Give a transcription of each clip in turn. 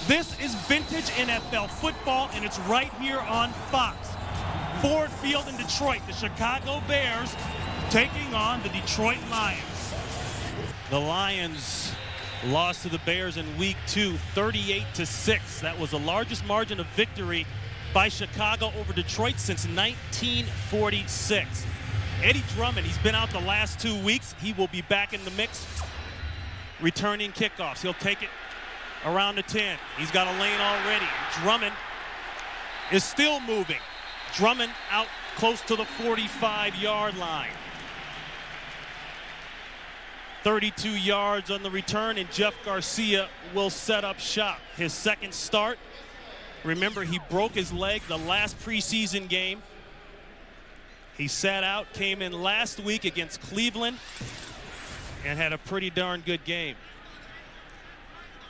This is vintage NFL football, and it's right here on Fox. Ford Field in Detroit, the Chicago Bears taking on the Detroit Lions. The Lions lost to the Bears in week 2, 38-6. That was the largest margin of victory by Chicago over Detroit since 1946. Eddie Drummond, he's been out the last 2 weeks. He will be back in the mix, returning kickoffs. He'll take it around the 10. He's got a lane already. Drummond is still moving. Drummond out close to the 45-yard line. 32 yards on the return, and Jeff Garcia will set up shop. His second start. Remember, he broke his leg the last preseason game. He sat out, came in last week against Cleveland, and had a pretty darn good game.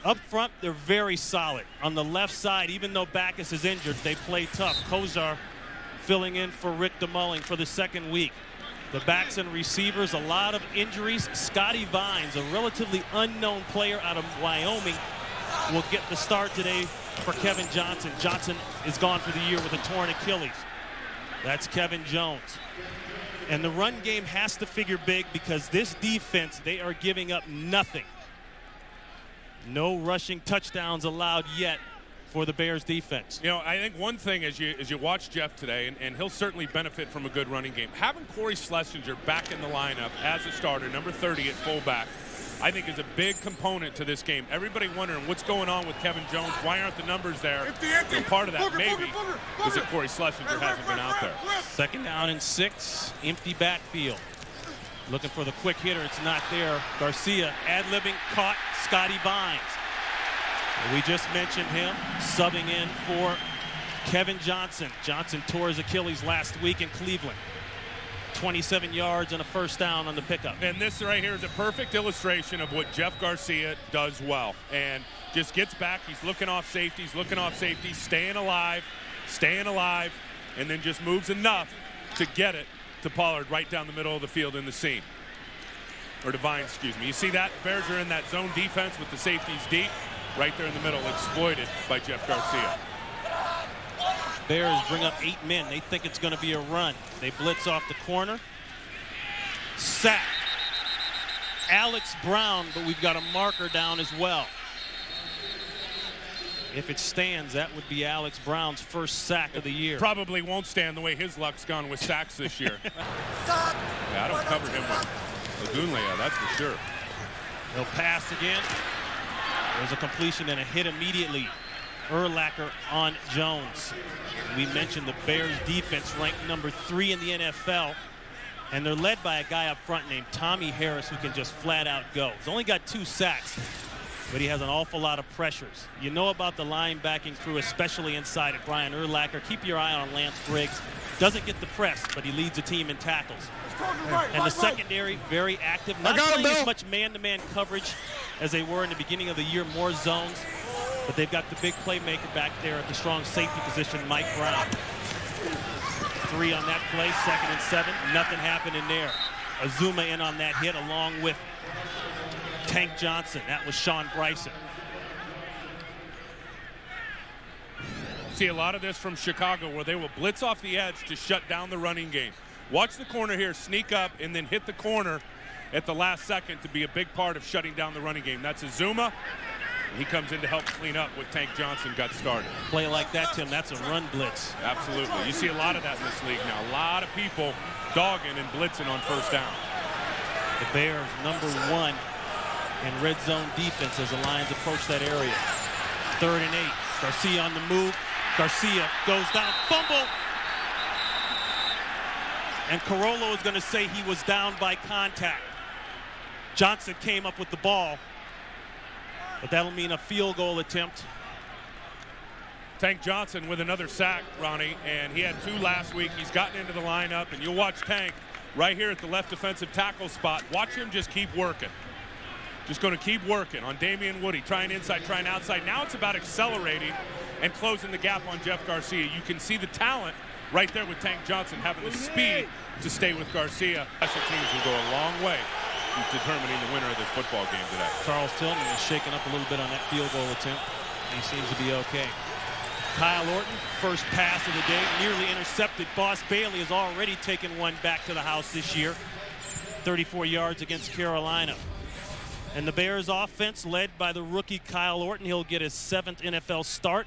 Up front, they're very solid. On the left side, even though Backus is injured, they play tough. Kozar filling in for Rick DeMulling for the second week. The backs and receivers, a lot of injuries. Scotty Vines, a relatively unknown player out of Wyoming, will get the start today for Kevin Johnson. Johnson is gone for the year with a torn Achilles. That's Kevin Jones. And the run game has to figure big because this defense, they are giving up nothing. No rushing touchdowns allowed yet for the Bears defense. You know, I think one thing as you watch Jeff today, and he'll certainly benefit from a good running game, having Corey Schlesinger back in the lineup as a starter, number 30 at fullback, I think is a big component to this game. Everybody wondering what's going on with Kevin Jones. Why aren't the numbers there? So part of that maybe is that Corey Schlesinger hasn't been out there. Second down and 6, empty backfield. Looking for the quick hitter, it's not there. Garcia ad-libbing, caught Scotty Vines. We just mentioned him subbing in for Kevin Johnson. Johnson tore his Achilles last week in Cleveland. 27 yards and a first down on the pickup. And this right here is a perfect illustration of what Jeff Garcia does well. And just gets back, he's looking off safety, staying alive, and then just moves enough to get it to Pollard right down the middle of the field in the seam. Or to Vines, excuse me. You see that? Bears are in that zone defense with the safeties deep. Right there in the middle, exploited by Jeff Garcia. Bears bring up 8 men. They think it's going to be a run. They blitz off the corner. Sack. Alex Brown, but we've got a marker down as well. If it stands, that would be Alex Brown's first sack of the year. Probably won't stand the way his luck's gone with sacks this year. Yeah, I don't cover him with Lagunlea, that's for sure. He'll pass again. There's a completion and a hit immediately. Urlacher on Jones. We mentioned the Bears defense ranked number 3 in the NFL, and they're led by a guy up front named Tommy Harris who can just flat out go. He's only got 2 sacks, but he has an awful lot of pressures. You know about the linebacking crew, especially inside at Brian Urlacher. Keep your eye on Lance Briggs. Doesn't get the press, but he leads the team in tackles. And the secondary, very active. Not playing as much man-to-man coverage as they were in the beginning of the year, more zones. But they've got the big playmaker back there at the strong safety position, Mike Brown. 3 on that play, 2nd and 7. Nothing happening there. Azuma in on that hit along with Tank Johnson. That was Sean Bryson. See a lot of this from Chicago where they will blitz off the edge to shut down the running game. Watch the corner here, sneak up, and then hit the corner at the last second to be a big part of shutting down the running game. That's Azuma. He comes in to help clean up what Tank Johnson got started. Play like that, Tim, that's a run blitz. Absolutely. You see a lot of that in this league now. A lot of people dogging and blitzing on first down. The Bears, number 1 in red zone defense as the Lions approach that area. 3rd and 8. Garcia on the move. Garcia goes down, fumble. And Carollo is going to say he was down by contact. Johnson came up with the ball, but that'll mean a field goal attempt. Tank Johnson with another sack, Ronnie, and he had 2 last week. He's gotten into the lineup, and you'll watch Tank right here at the left defensive tackle spot. Watch him just keep working. Just going to keep working on Damian Woody, trying inside, trying outside. Now it's about accelerating and closing the gap on Jeff Garcia. You can see the talent right there with Tank Johnson having the speed to stay with Garcia. Special teams will go a long way in determining the winner of this football game today. Charles Tillman is shaking up a little bit on that field goal attempt. He seems to be okay. Kyle Orton, first pass of the day, nearly intercepted. Boss Bailey has already taken one back to the house this year. 34 yards against Carolina. And the Bears offense led by the rookie Kyle Orton. He'll get his 7th NFL start.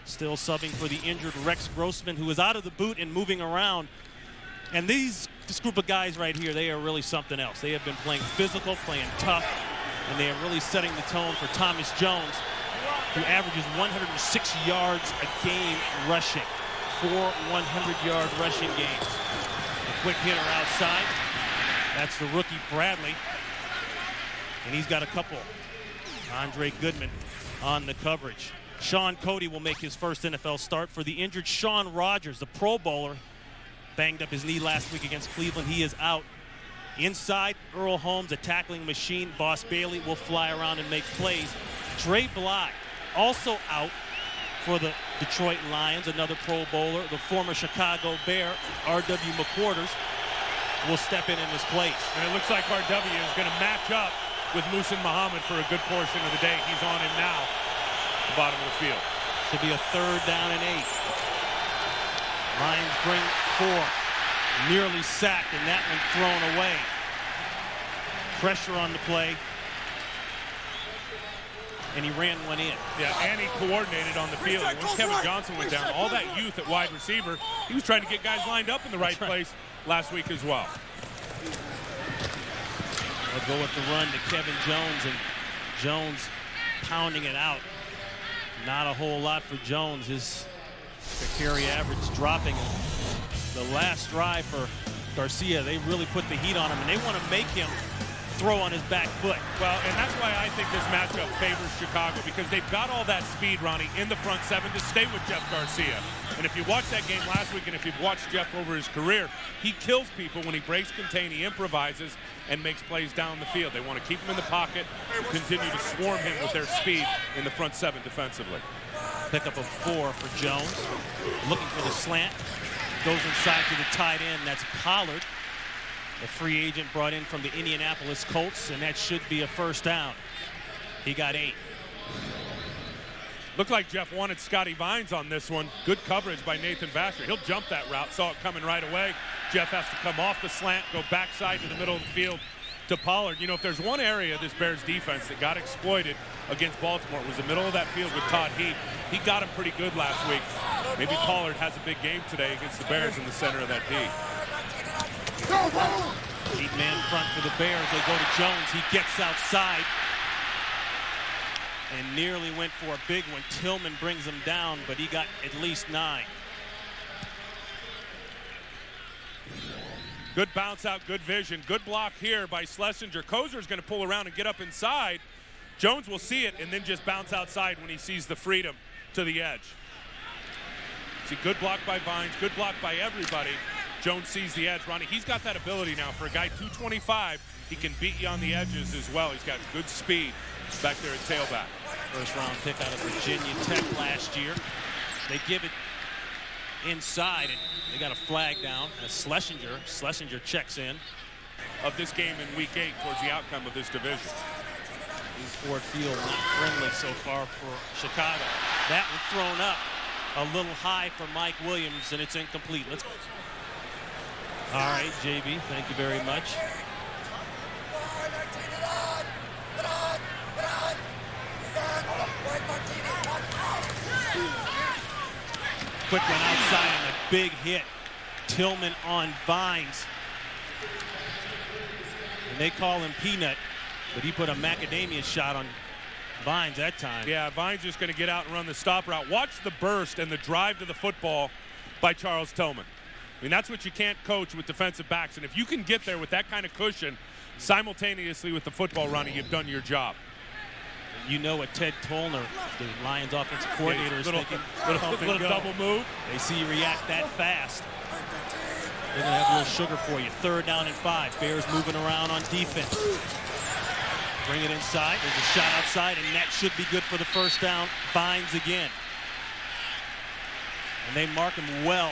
Still subbing for the injured Rex Grossman, who is out of the boot and moving around. And this group of guys right here, they are really something else. They have been playing physical, playing tough, and they are really setting the tone for Thomas Jones, who averages 106 yards a game rushing. 4 100-yard rushing games. A quick hitter outside. That's the rookie Bradley. And he's got a couple. Andre Goodman on the coverage. Sean Cody will make his first NFL start for the injured Sean Rogers, the Pro Bowler. Banged up his knee last week against Cleveland. He is out. Inside, Earl Holmes, a tackling machine. Boss Bailey will fly around and make plays. Dre Bly also out for the Detroit Lions, another Pro Bowler. The former Chicago Bear, R.W. McQuarters, will step in his place. And it looks like R.W. is going to match up with Muhsin Muhammad for a good portion of the day. He's on him now, at the bottom of the field. Should be a 3rd down and 8. Lions bring 4. Nearly sacked, and that one thrown away. Pressure on the play. And he ran one in. Yeah, and he coordinated on the field. And once Kevin Johnson went down, all that youth at wide receiver, he was trying to get guys lined up in the right place last week as well. They'll go with the run to Kevin Jones, and Jones pounding it out. Not a whole lot for Jones. His carry average dropping. The last drive for Garcia, they really put the heat on him, and they want to make him throw on his back foot. Well, and that's why I think this matchup favors Chicago, because they've got all that speed, Ronnie, in the front 7 to stay with Jeff Garcia. And if you watched that game last week, and if you've watched Jeff over his career, he kills people when he breaks contain, he improvises, and makes plays down the field. They want to keep him in the pocket, continue to swarm him with their speed in the front 7 defensively. Pickup of 4 for Jones. Looking for the slant. Goes inside to the tight end. That's Pollard, the free agent brought in from the Indianapolis Colts, and that should be a first down. He got 8. Looked like Jeff wanted Scotty Vines on this one. Good coverage by Nathan Vasher. He'll jump that route. Saw it coming right away. Jeff has to come off the slant, go backside to the middle of the field to Pollard. You know, if there's one area of this Bears defense that got exploited against Baltimore, it was the middle of that field with Todd Heap. He got him pretty good last week. Maybe Pollard has a big game today against the Bears in the center of that D. 8-man front for the Bears. They go to Jones. He gets outside and nearly went for a big one. Tillman brings him down, but he got at least 9. Good bounce out, good vision. Good block here by Schlesinger. Kozer's going to pull around and get up inside. Jones will see it and then just bounce outside when he sees the freedom to the edge. See, good block by Vines, good block by everybody. Jones sees the edge. Ronnie, he's got that ability now. For a guy 225, he can beat you on the edges as well. He's got good speed back there at tailback. First round pick out of Virginia Tech last year. They give it inside, and they got a flag down. Schlesinger checks in. Of this game in week 8 towards the outcome of this division. East Ford Field not friendly so far for Chicago. That one thrown up a little high for Mike Williams, and it's incomplete. Let's go. All right, JB, thank you very much. Quick one outside and a big hit. Tillman on Vines. And they call him Peanut, but he put a macadamia shot on Vines that time. Yeah, Vines just going to get out and run the stop route. Watch the burst and the drive to the football by Charles Tillman. I mean, that's what you can't coach with defensive backs. And if you can get there with that kind of cushion simultaneously with the football running, you've done your job. You know what Ted Tollner, the Lions offensive coordinator, is thinking. Little double move. They see you react that fast. They're going to have a little sugar for you. 3rd down and 5. Bears moving around on defense. Bring it inside. There's a shot outside, and that should be good for the first down. Vines again. And they mark him well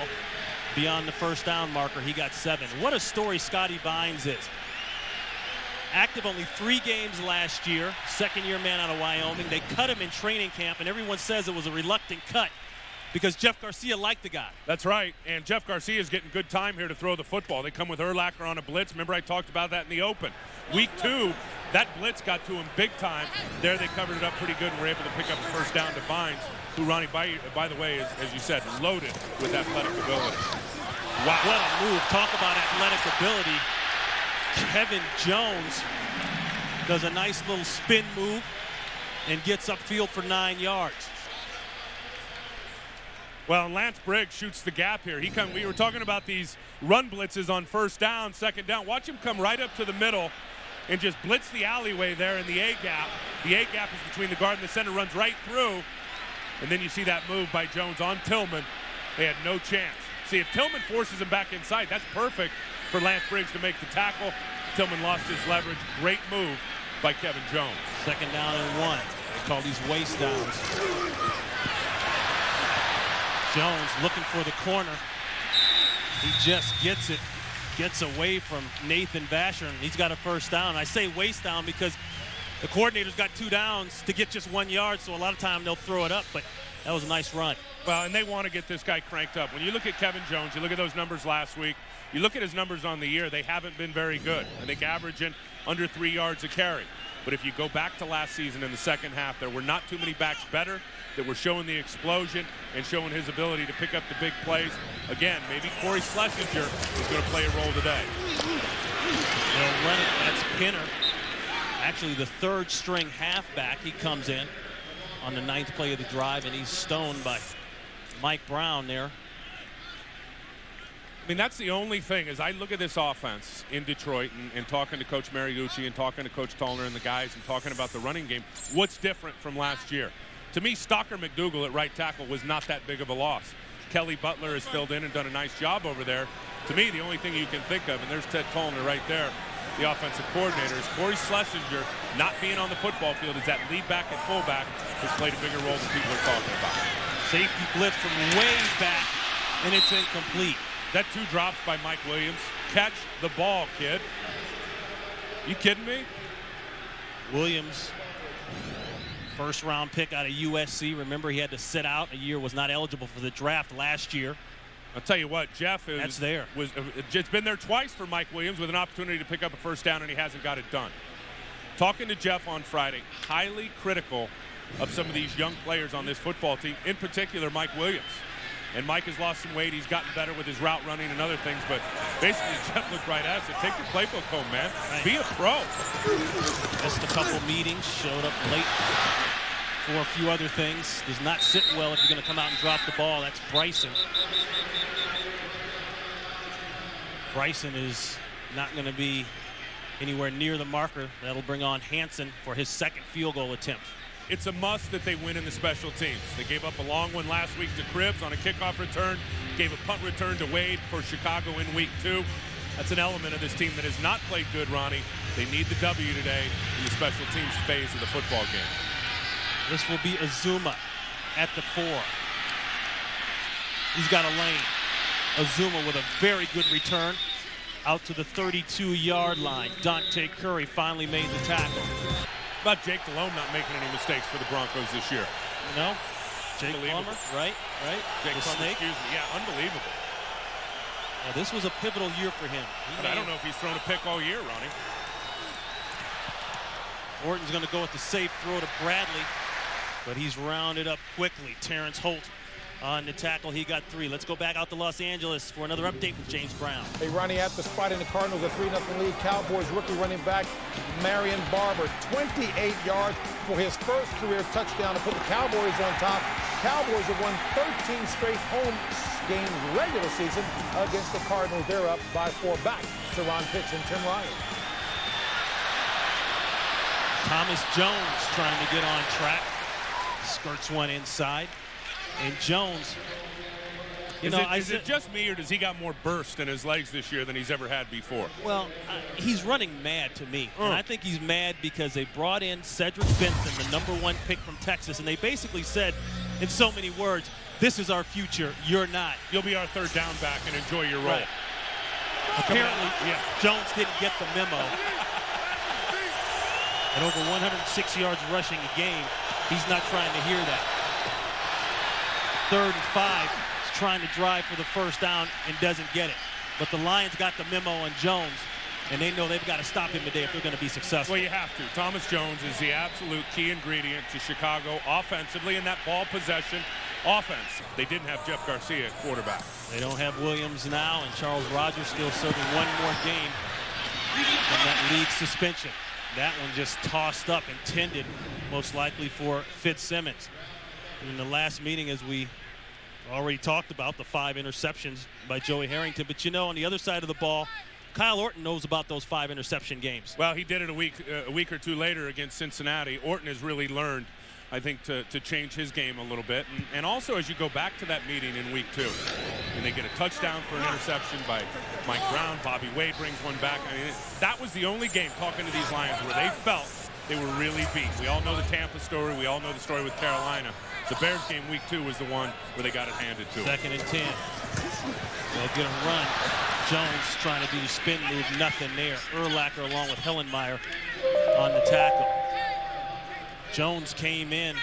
beyond the first down marker. He got 7. What a story Scotty Vines is. Active only 3 games last year. Second-year man out of Wyoming. They cut him in training camp, and everyone says it was a reluctant cut because Jeff Garcia liked the guy. That's right, and Jeff Garcia is getting good time here to throw the football. They come with Urlacher on a blitz. Remember I talked about that in the open. Week 2, that blitz got to him big time. There they covered it up pretty good and were able to pick up a first down to Vines, who, Ronnie, by the way, is, as you said, loaded with athletic ability. Wow. What a move. Talk about athletic ability. Kevin Jones does a nice little spin move and gets upfield for 9 yards. Well, Lance Briggs shoots the gap here. We were talking about these run blitzes on first down, second down. Watch him come right up to the middle and just blitz the alleyway there in the A gap. The A gap is between the guard and the center, runs right through. And then you see that move by Jones on Tillman. They had no chance. See, if Tillman forces him back inside, that's perfect for Lance Briggs to make the tackle. Tillman lost his leverage. Great move by Kevin Jones. Second down and 1. They call these waste downs. Jones looking for the corner. He just gets it. Gets away from Nathan Vasher, and he's got a first down. I say waste down because the coordinator's got 2 downs to get just 1 yard, so a lot of time they'll throw it up, but that was a nice run. Well, and they want to get this guy cranked up. When you look at Kevin Jones, you look at those numbers last week, you look at his numbers on the year, they haven't been very good. I think averaging under 3 yards a carry. But if you go back to last season in the second half, there were not too many backs better that were showing the explosion and showing his ability to pick up the big plays. Again, maybe Corey Schlesinger is going to play a role today. They'll run it. That's Pinner. Actually, the 3rd string halfback. He comes in on the 9th play of the drive, and he's stoned by Mike Brown there. I mean, that's the only thing. As I look at this offense in Detroit and talking to Coach Mariucci and talking to Coach Tollner and the guys and talking about the running game, what's different from last year? To me, Stalker McDougal at right tackle was not that big of a loss. Kelly Butler has filled in and done a nice job over there. To me, the only thing you can think of, and there's Ted Tollner right there, the offensive coordinator, is Corey Schlesinger not being on the football field as that lead back and fullback has played a bigger role than people are talking about. Safety blitz from way back, and it's incomplete. That 2 drops by Mike Williams. Catch the ball, kid. You kidding me? Williams, first-round pick out of USC. Remember, he had to sit out a year, was not eligible for the draft last year. I'll tell you what, Jeff is, That's there. It's been there twice for Mike Williams with an opportunity to pick up a first down, and he hasn't got it done. Talking to Jeff on Friday, highly critical of some of these young players on this football team, in particular Mike Williams. And Mike has lost some weight. He's gotten better with his route running and other things. But basically, Jeff looked right at us. Take your playbook home, man. Right. Be a pro. Missed a couple meetings. Showed up late for a few other things. Does not sit well if you're going to come out and drop the ball. That's Bryson. Bryson is not going to be anywhere near the marker. That'll bring on Hansen for his 2nd field goal attempt. It's a must that they win in the special teams. They gave up a long one last week to Cribbs on a kickoff return, gave a punt return to Wade for Chicago in week 2. That's an element of this team that has not played good, Ronnie. They need the W today in the special teams phase of the football game. This will be Azuma at the 4. He's got a lane. Azuma with a very good return out to the 32-yard line. Dante Curry finally made the tackle. About Jake Delhomme not making any mistakes for the Broncos this year. You know, Jake Plummer, right? Jake the Plummer, snake. excuse me. Yeah, unbelievable. Yeah, this was a pivotal year for him. I don't know if he's thrown a pick all year, Ronnie. Orton's going to go with the safe throw to Bradley, but he's rounded up quickly. Terrence Holt on the tackle. He got 3. Let's go back out to Los Angeles for another update with James Brown. Hey, Ronnie, at the spot in the Cardinals, a 3-0 lead. Cowboys rookie running back Marion Barber, 28 yards for his first career touchdown to put the Cowboys on top. Cowboys have won 13 straight home games regular season against the Cardinals. They're up by 4. Back to Ron Pitts and Tim Ryan. Thomas Jones trying to get on track. Skirts one inside. And Jones, is it just me, or does he got more burst in his legs this year than he's ever had before? Well, he's running mad to me. And I think he's mad because they brought in Cedric Benson, the #1 pick from Texas, and they basically said, in so many words, this is our future, you're not. You'll be our 3rd down back and enjoy your role. Right. Apparently, Jones didn't get the memo. at over 106 yards rushing a game. He's not trying to hear that. 3rd and 5. He's trying to drive for the first down and doesn't get it. But the Lions got the memo on Jones, and they know they've got to stop him today if they're going to be successful. Well, you have to. Thomas Jones is the absolute key ingredient to Chicago offensively in that ball possession offense. They didn't have Jeff Garcia at quarterback. They don't have Williams now, and Charles Rogers still serving one more game from that league suspension. That one just tossed up, intended most likely for Fitzsimmons. In the last meeting, as we already talked about, the 5 interceptions by Joey Harrington. But you know, on the other side of the ball, Kyle Orton knows about those 5 interception games. Well, he did it a week or two later against Cincinnati. Orton has really learned, I think, to change his game a little bit. And also, as you go back to that meeting in week 2, and they get a touchdown for an interception by Mike Brown, Bobby Wade brings one back. I mean, that was the only game, talking to these Lions, where they felt they were really beat. We all know the Tampa story. We all know the story with Carolina. The Bears game week 2 was the one where they got it handed to them. 2nd and 10. They'll get a run. Jones trying to do the spin move, nothing there. Urlacher along with Hillenmeyer on the tackle. Jones came in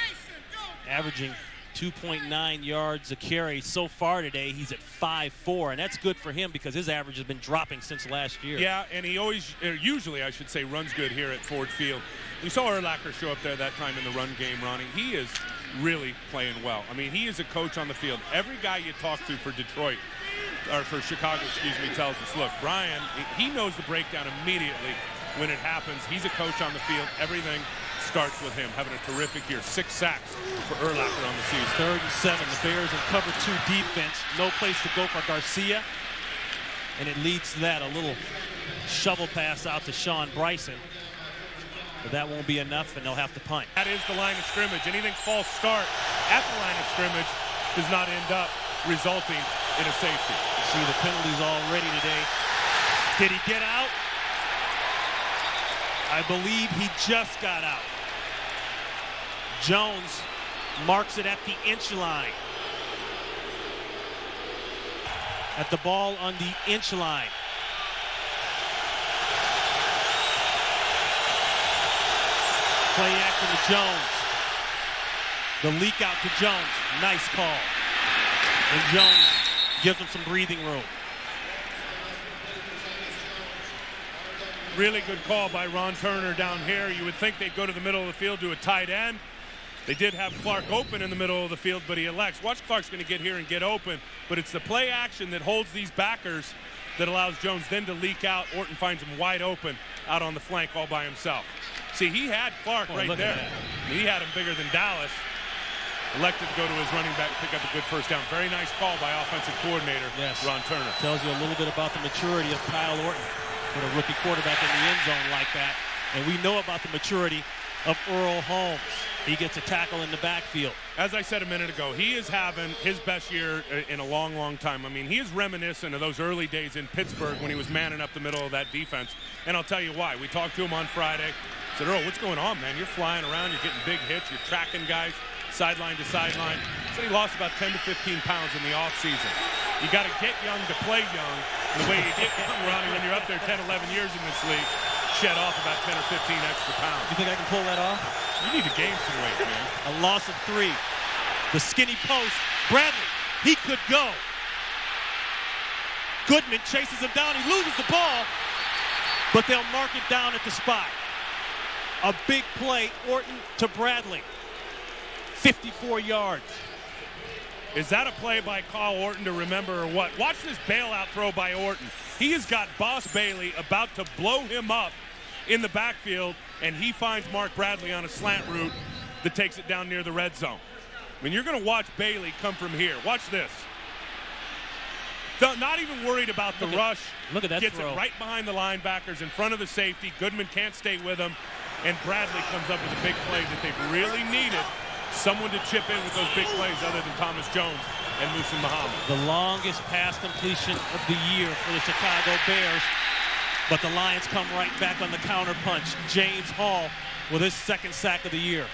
averaging 2.9 yards a carry so far today. He's at 5.4, and that's good for him because his average has been dropping since last year. Yeah, and he usually, I should say, runs good here at Ford Field. You saw Urlacher show up there that time in the run game, Ronnie. He is really playing well. I mean, he is a coach on the field. Every guy you talk to for Detroit, or for Chicago, tells us, look, Brian, he knows the breakdown immediately when it happens. He's a coach on the field. Everything starts with him having a terrific year. 6 sacks for Urlacher on the season. 3rd and 7. The Bears in cover 2 defense. No place to go for Garcia. And it leads to that. A little shovel pass out to Sean Bryson. But that won't be enough, and they'll have to punt. That is the line of scrimmage. Anything false start at the line of scrimmage does not end up resulting in a safety. You see the penalties already today. Did he get out? I believe he just got out. Jones marks it at the inch line. At the ball on the inch line. Play action to Jones. The leak out to Jones. Nice call. And Jones gives him some breathing room. Really good call by Ron Turner down here. You would think they'd go to the middle of the field to a tight end. They did have Clark open in the middle of the field, but he elects. Watch, Clark's going to get here and get open, but it's the play action that holds these backers that allows Jones then to leak out. Orton finds him wide open out on the flank all by himself. See, he had Clark right there. He had him bigger than Dallas. Elected to go to his running back and pick up a good first down. Very nice call by offensive coordinator Ron Turner. Tells you a little bit about the maturity of Kyle Orton. With a rookie quarterback in the end zone like that. And we know about the maturity of Earl Holmes. He gets a tackle in the backfield. As I said a minute ago, he is having his best year in a long, long time. I mean, he is reminiscent of those early days in Pittsburgh when he was manning up the middle of that defense. And I'll tell you why. We talked to him on Friday. I said, Earl, what's going on, man? You're flying around. You're getting big hits. You're tracking guys sideline to sideline. He said he lost about 10 to 15 pounds in the offseason. You got to get young to play young. And the way you get young, Ronnie, when you're up there 10, 11 years in this league, shed off about 10 or 15 extra pounds. You think I can pull that off? You need to gain some weight, man. A loss of 3. The skinny post. Bradley, he could go. Goodman chases him down. He loses the ball, but they'll mark it down at the spot. A big play, Orton to Bradley. 54 yards. Is that a play by Kyle Orton to remember or what? Watch this bailout throw by Orton. He has got Boss Bailey about to blow him up in the backfield, and he finds Mark Bradley on a slant route that takes it down near the red zone. I mean, you're going to watch Bailey come from here. Watch this. Not even worried about the rush. Look at that Gets throw. it right behind the linebackers in front of the safety. Goodman can't stay with him, and Bradley comes up with a big play that they've really needed. Someone to chip in with those big plays other than Thomas Jones and Musa Muhammad. The longest pass completion of the year for the Chicago Bears. But the Lions come right back on the counterpunch. James Hall with his 2nd sack of the year.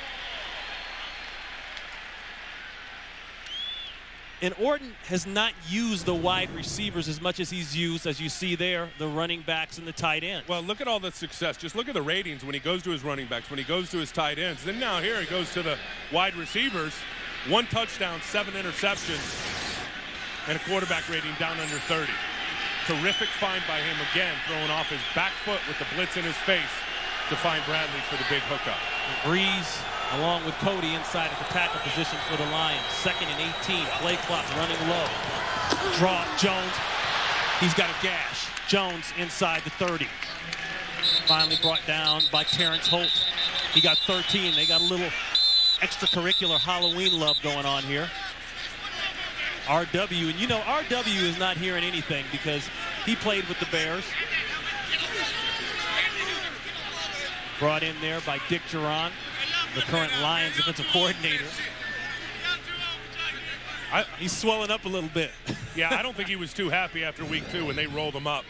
And Orton has not used the wide receivers as much as he's used, as you see there, the running backs and the tight ends. Well, look at all the success. Just look at the ratings when he goes to his running backs, when he goes to his tight ends. Then now here he goes to the wide receivers. 1 touchdown, 7 interceptions, and a quarterback rating down under 30. Terrific find by him again, throwing off his back foot with the blitz in his face to find Bradley for the big hookup. Breeze along with Cody inside at the tackle position for the Lions. 2nd and 18, play clock running low. Draw, Jones, he's got a gash. Jones inside the 30. Finally brought down by Terrence Holt. He got 13. They got a little extracurricular Halloween love going on here. RW, and you know RW is not hearing anything because he played with the Bears. Brought in there by Dick Duran, the current Lions defensive coordinator. He's swelling up a little bit. Yeah, I don't think he was too happy after week 2 when they rolled him up.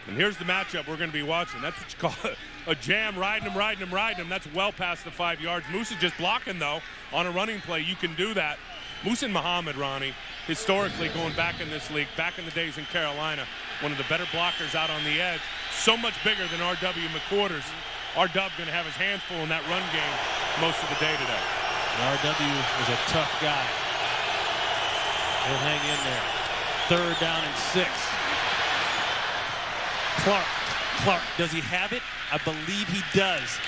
And here's the matchup we're going to be watching. That's what you call a jam, riding him. That's well past the 5 yards. Moose is just blocking, though, on a running play. You can do that. Moose and Muhammad, Ronnie, historically going back in this league, back in the days in Carolina, one of the better blockers out on the edge. So much bigger than R.W. McQuarters. R.W. going to have his hands full in that run game most of the day today. R.W. is a tough guy. He'll hang in there. 3rd down and 6. Clark, does he have it? I believe he does.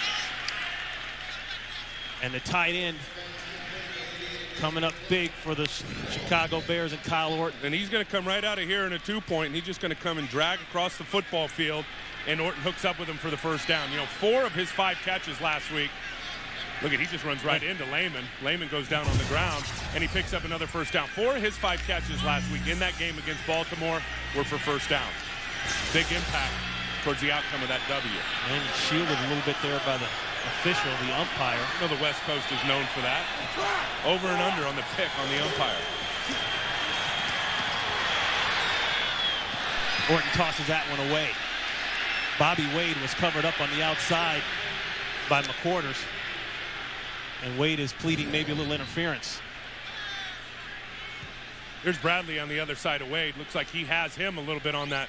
And the tight end coming up big for the Chicago Bears and Kyle Orton. And he's going to come right out of here in a 2-point, and he's just going to come and drag across the football field, and Orton hooks up with him for the 1st down. You know, 4 of his 5 catches last week. Look at, he just runs right into Lehman. Lehman goes down on the ground, and he picks up another 1st down. 4 of his 5 catches last week in that game against Baltimore were for 1st down. Big impact towards the outcome of that W. And shielded a little bit there by the official, the umpire. You know the West Coast is known for that. Over and under on the pick on the umpire. Orton tosses that one away. Bobby Wade was covered up on the outside by McQuarters. And Wade is pleading maybe a little interference. Here's Bradley on the other side of Wade. Looks like he has him a little bit on that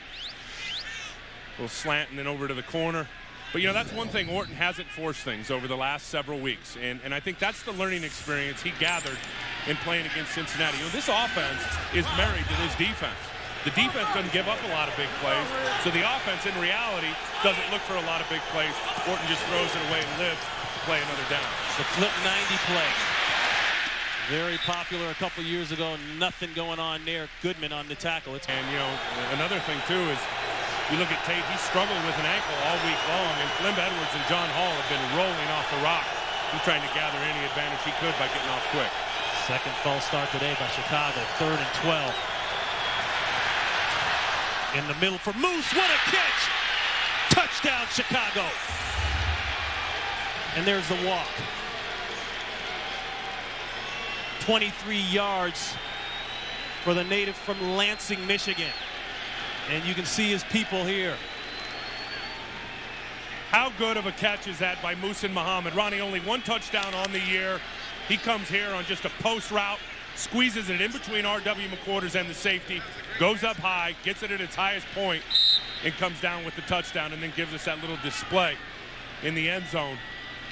little slant and then over to the corner. But, you know, that's one thing. Orton hasn't forced things over the last several weeks. And I think that's the learning experience he gathered in playing against Cincinnati. You know, this offense is married to this defense. The defense doesn't give up a lot of big plays. So the offense, in reality, doesn't look for a lot of big plays. Orton just throws it away and lives to play another down. The flip 90 play. Very popular a couple years ago. Nothing going on there. Goodman on the tackle. And, you know, another thing, too, is you look at Tate, he struggled with an ankle all week long, and Clem Edwards and John Hall have been rolling off the rock. He's trying to gather any advantage he could by getting off quick. 2nd false start today by Chicago. 3rd and 12. In the middle for Moose. What a catch! Touchdown, Chicago. And there's the walk. 23 yards for the native from Lansing, Michigan. And you can see his people here. How good of a catch is that by Muhsin Muhammad? Ronnie, only 1 touchdown on the year. He comes here on just a post route, squeezes it in between R.W. McQuarters and the safety, goes up high, gets it at its highest point, and comes down with the touchdown, and then gives us that little display in the end zone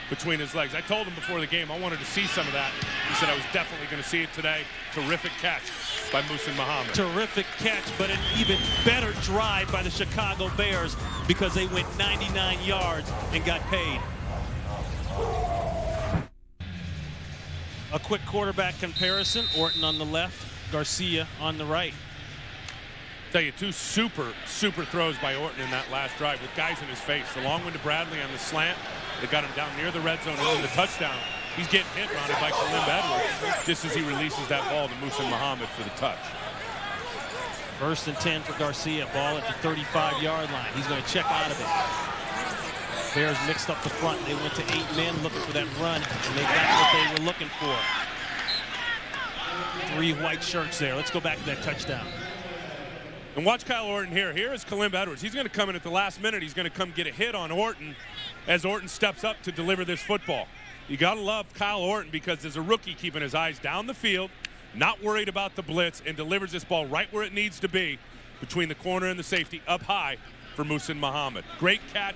between his legs. I told him before the game I wanted to see some of that. He said I was definitely going to see it today. Terrific catch by Muhsin Muhammad. Terrific catch, but an even better drive by the Chicago Bears because they went 99 yards and got paid. A quick quarterback comparison. Orton on the left, Garcia on the right. Tell you, 2 super throws by Orton in that last drive with guys in his face. The long one to Bradley on the slant. They got him down near the red zone and then the touchdown. He's getting hit, Ronnie, by Khalil Edwards just as he releases that ball to Muhsin Muhammad for the touch. 1st and 10 for Garcia. Ball at the 35-yard line. He's going to check out of it. Bears mixed up the front. They went to 8 men looking for that run, and they got what they were looking for. 3 white shirts there. Let's go back to that touchdown. And watch Kyle Orton here. Here is Khalil Edwards. He's going to come in at the last minute. He's going to come get a hit on Orton as Orton steps up to deliver this football. You got to love Kyle Orton because as a rookie keeping his eyes down the field, not worried about the blitz, and delivers this ball right where it needs to be between the corner and the safety up high for Muhsin Muhammad. Great catch,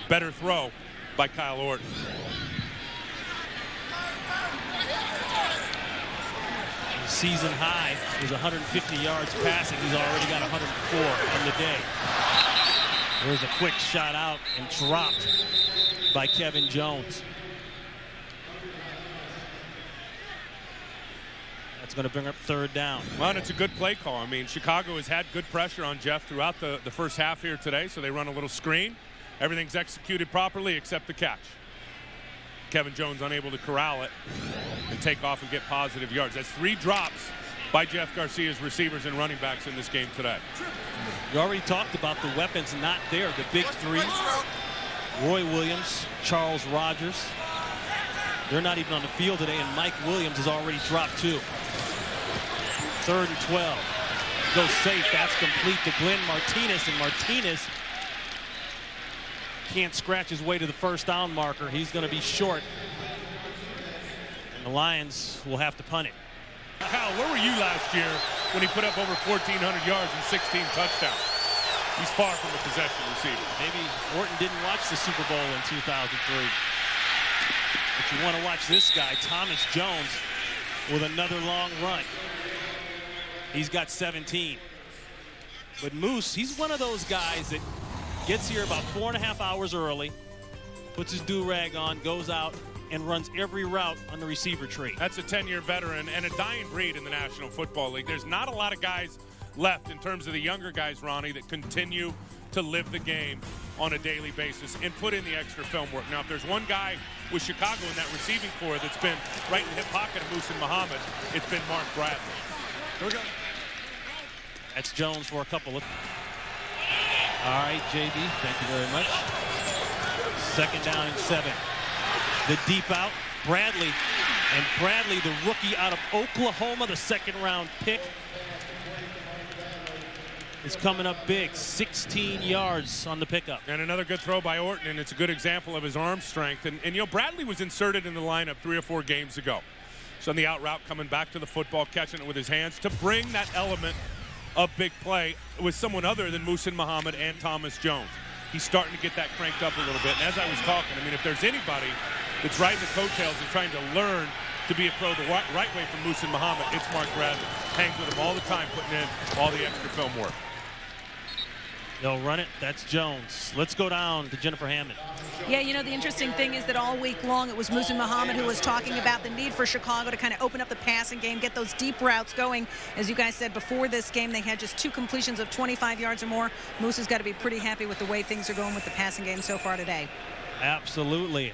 better throw by Kyle Orton. His season high is 150 yards passing. He's already got 104 on the day. There's a quick shot out and dropped by Kevin Jones. That's going to bring up third down. Well, and it's a good play call. I mean, Chicago has had good pressure on Jeff throughout the first half here today, so they run a little screen. Everything's executed properly except the catch. Kevin Jones unable to corral it and take off and get positive yards. That's 3 drops by Jeff Garcia's receivers and running backs in this game today. You already talked about the weapons not there. The big 3, Roy Williams, Charles Rogers. They're not even on the field today, and Mike Williams has already dropped 2. 3rd and 12. Goes safe. That's complete to Glenn Martinez, and Martinez can't scratch his way to the first down marker. He's going to be short, and the Lions will have to punt it. Kyle, where were you last year when he put up over 1,400 yards and 16 touchdowns? He's far from a possession receiver. Maybe Orton didn't watch the Super Bowl in 2003. But you want to watch this guy, Thomas Jones, with another long run. He's got 17. But Moose, he's one of those guys that gets here about 4.5 hours early, puts his do-rag on, goes out, and runs every route on the receiver tree. That's a 10-year veteran and a dying breed in the National Football League. There's not a lot of guys left in terms of the younger guys, Ronnie, that continue to live the game on a daily basis and put in the extra film work. Now, if there's one guy with Chicago in that receiving corps that's been right in the hip pocket of Muhsin Muhammad, it's been Mark Bradley. Here we go. That's Jones for a couple of... All right, JB, thank you very much. 2nd down and 7. The deep out, Bradley. And Bradley, the rookie out of Oklahoma, the 2nd-round pick, is coming up big. 16 yards on the pickup. And another good throw by Orton, and it's a good example of his arm strength. And you know, Bradley was inserted in the lineup 3 or 4 games ago. So on the out route, coming back to the football, catching it with his hands to bring that element of big play with someone other than Muhsin Muhammad and Thomas Jones. He's starting to get that cranked up a little bit. And as I was talking, I mean, if there's anybody that's riding the coattails and trying to learn to be a pro the right way from Muhsin Muhammad, it's Mark Bradley. Hangs with him all the time, putting in all the extra film work. They'll run it. That's Jones. Let's go down to Jennifer Hammond. Yeah, you know, the interesting thing is that all week long it was Muhsin Muhammad who was talking about the need for Chicago to kind of open up the passing game, get those deep routes going. As you guys said, before this game, they had just 2 completions of 25 yards or more. Moose has got to be pretty happy with the way things are going with the passing game so far today. Absolutely.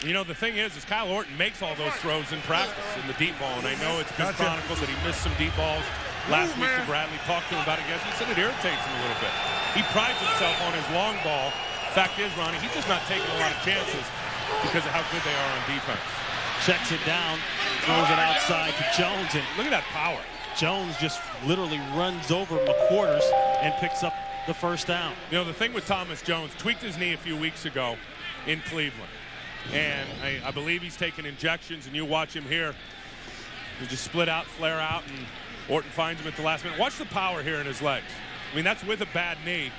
You know, the thing is Kyle Orton makes all those throws in practice in the deep ball, and I know it's been chronicled that he missed some deep balls last week to Bradley. Talked to him about it yesterday. He said it irritates him a little bit. He prides himself on his long ball. Fact is, Ronnie, he's just not taking a lot of chances because of how good they are on defense. Checks it down, throws it outside to Jones, and look at that power. Jones just literally runs over McQuarters and picks up the first down. You know, the thing with Thomas Jones, tweaked his knee a few weeks ago in Cleveland. And I believe he's taking injections, and you watch him here. He just split out, flare out, and Orton finds him at the last minute. Watch the power here in his legs. I mean, that's with a bad knee.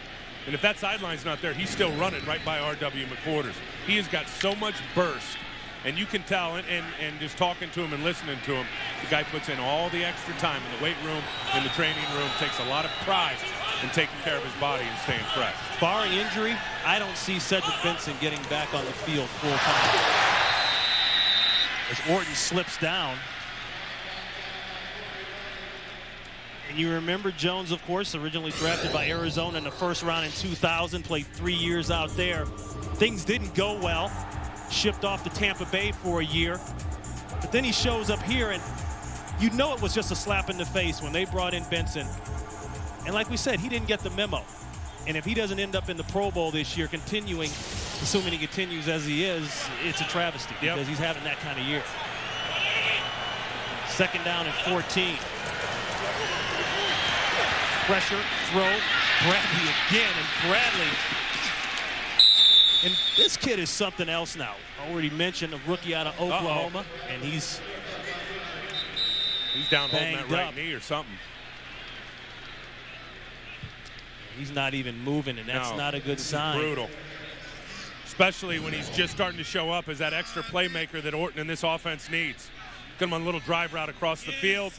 And if that sideline's not there, he's still running right by R.W. McQuarters. He has got so much burst. And you can tell, and just talking to him and listening to him, the guy puts in all the extra time in the weight room, in the training room, takes a lot of pride in taking care of his body and staying fresh. Barring injury, I don't see Cedric Benson getting back on the field full time. As Orton slips down. And you remember Jones, of course, originally drafted by Arizona in the first round in 2000, played 3 years out there. Things didn't go well. Shipped off to Tampa Bay for a year. But then he shows up here, and you know it was just a slap in the face when they brought in Benson. And like we said, he didn't get the memo. And if he doesn't end up in the Pro Bowl this year, assuming he continues as he is, it's a travesty because he's having that kind of year. 2nd down and 14. Pressure, throw, Bradley again, and Bradley. And this kid is something else now. I already mentioned a rookie out of Oklahoma, and he's He's down holding that right up. knee or something. He's not even moving, and that's not a good sign. Brutal. Especially when he's just starting to show up as that extra playmaker that Orton and this offense needs. Got him on a little drive route across the field.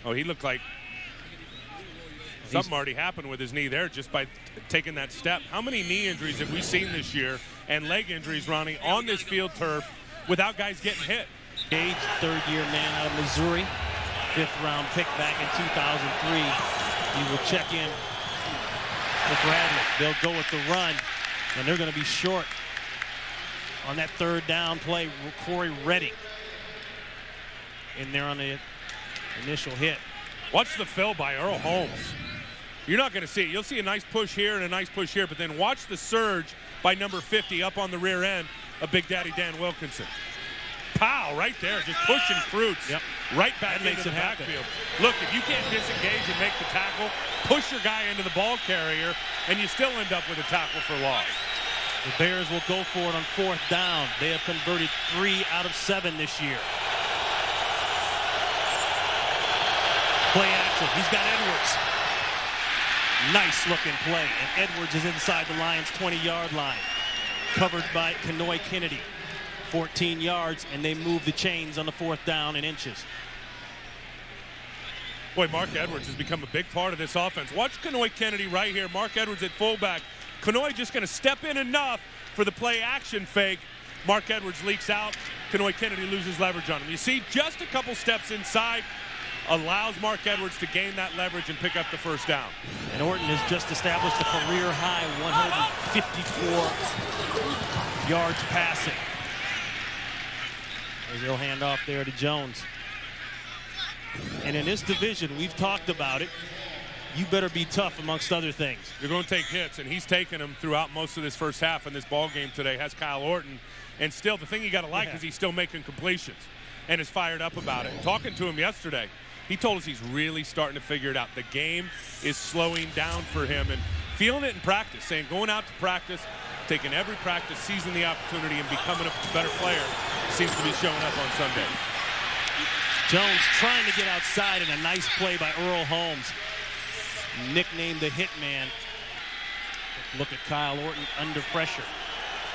Oh, he looked like something already happened with his knee there just by taking that step. How many knee injuries have we seen this year and leg injuries, Ronnie, on this field turf without guys getting hit? Gage, third-year man out of Missouri, fifth-round pick back in 2003. He will check in for Bradley. They'll go with the run, and they're going to be short on that third down play. Corey Redding in there on the initial hit. Watch the fill by Earl Holmes. You're not going to see it. You'll see a nice push here and a nice push here, but then watch the surge by number 50 up on the rear end of Big Daddy Dan Wilkinson. Pow, right there, just pushing Fruits right back into the backfield. Look, if you can't disengage and make the tackle, push your guy into the ball carrier, and you still end up with a tackle for loss. The Bears will go for it on fourth down. They have converted 3 out of 7 this year. Play action. He's got Edwards. Nice looking play. And Edwards is inside the Lions' 20-yard line. Covered by Kenoy Kennedy. 14 yards, and they move the chains on the fourth down in inches. Boy, Mark Edwards has become a big part of this offense. Watch Kenoy Kennedy right here. Mark Edwards at fullback. Kenoy just going to step in enough for the play action fake. Mark Edwards leaks out. Kenoy Kennedy loses leverage on him. You see, just a couple steps inside allows Mark Edwards to gain that leverage and pick up the first down. And Orton has just established a career-high 154 yards passing. He'll hand off there to Jones. And in this division, we've talked about it, you better be tough amongst other things. You're going to take hits, and he's taken them throughout most of this first half in this ball game today, has Kyle Orton. And still, the thing you got to like is he's still making completions and is fired up about it. And talking to him yesterday, he told us he's really starting to figure it out. The game is slowing down for him and feeling it in practice, saying going out to practice, taking every practice, seizing the opportunity, and becoming a better player seems to be showing up on Sunday. Jones trying to get outside, and a nice play by Earl Holmes, nicknamed the Hitman. Look at Kyle Orton under pressure.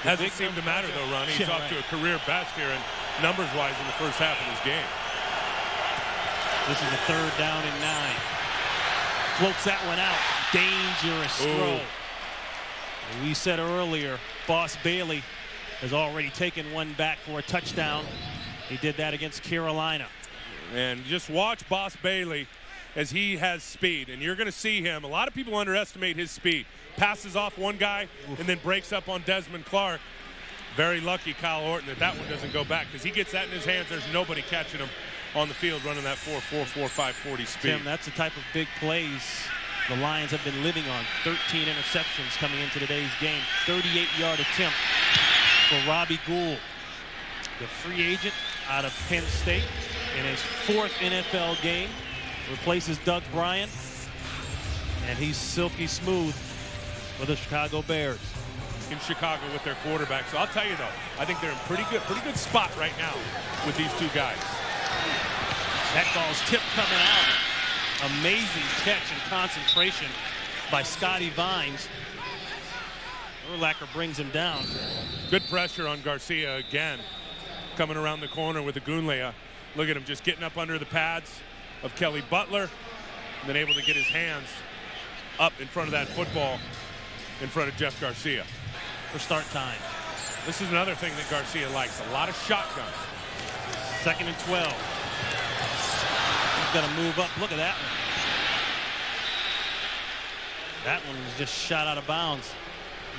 Hasn't seemed to matter, though, Ronnie. He's off to a career best here, and numbers-wise in the first half of this game. This is a third down and 9. Floats that one out. Dangerous throw. We said earlier, Boss Bailey has already taken one back for a touchdown. He did that against Carolina. And just watch Boss Bailey as he has speed. And you're going to see him. A lot of people underestimate his speed. Passes off one guy and then breaks up on Desmond Clark. Very lucky Kyle Orton that one doesn't go back, because he gets that in his hands. There's nobody catching him on the field running that 4.4, 4.5, 40 speed. Tim, that's the type of big plays the Lions have been living on. 13 interceptions coming into today's game. 38-yard attempt for Robbie Gould, the free agent out of Penn State, in his 4th NFL game. Replaces Doug Bryan, and he's silky smooth for the Chicago Bears. In Chicago with their quarterback. So I'll tell you, though, I think they're in pretty good spot right now with these two guys. That ball's tipped coming out. Amazing catch and concentration by Scotty Vines. Urlacher brings him down. Good pressure on Garcia again. Coming around the corner with Agunlea. Look at him just getting up under the pads of Kelly Butler, and then able to get his hands up in front of that football in front of Jeff Garcia. For start time. This is another thing that Garcia likes, a lot of shotgun. 2nd and 12. He's got to move up. Look at that one. That one was just shot out of bounds.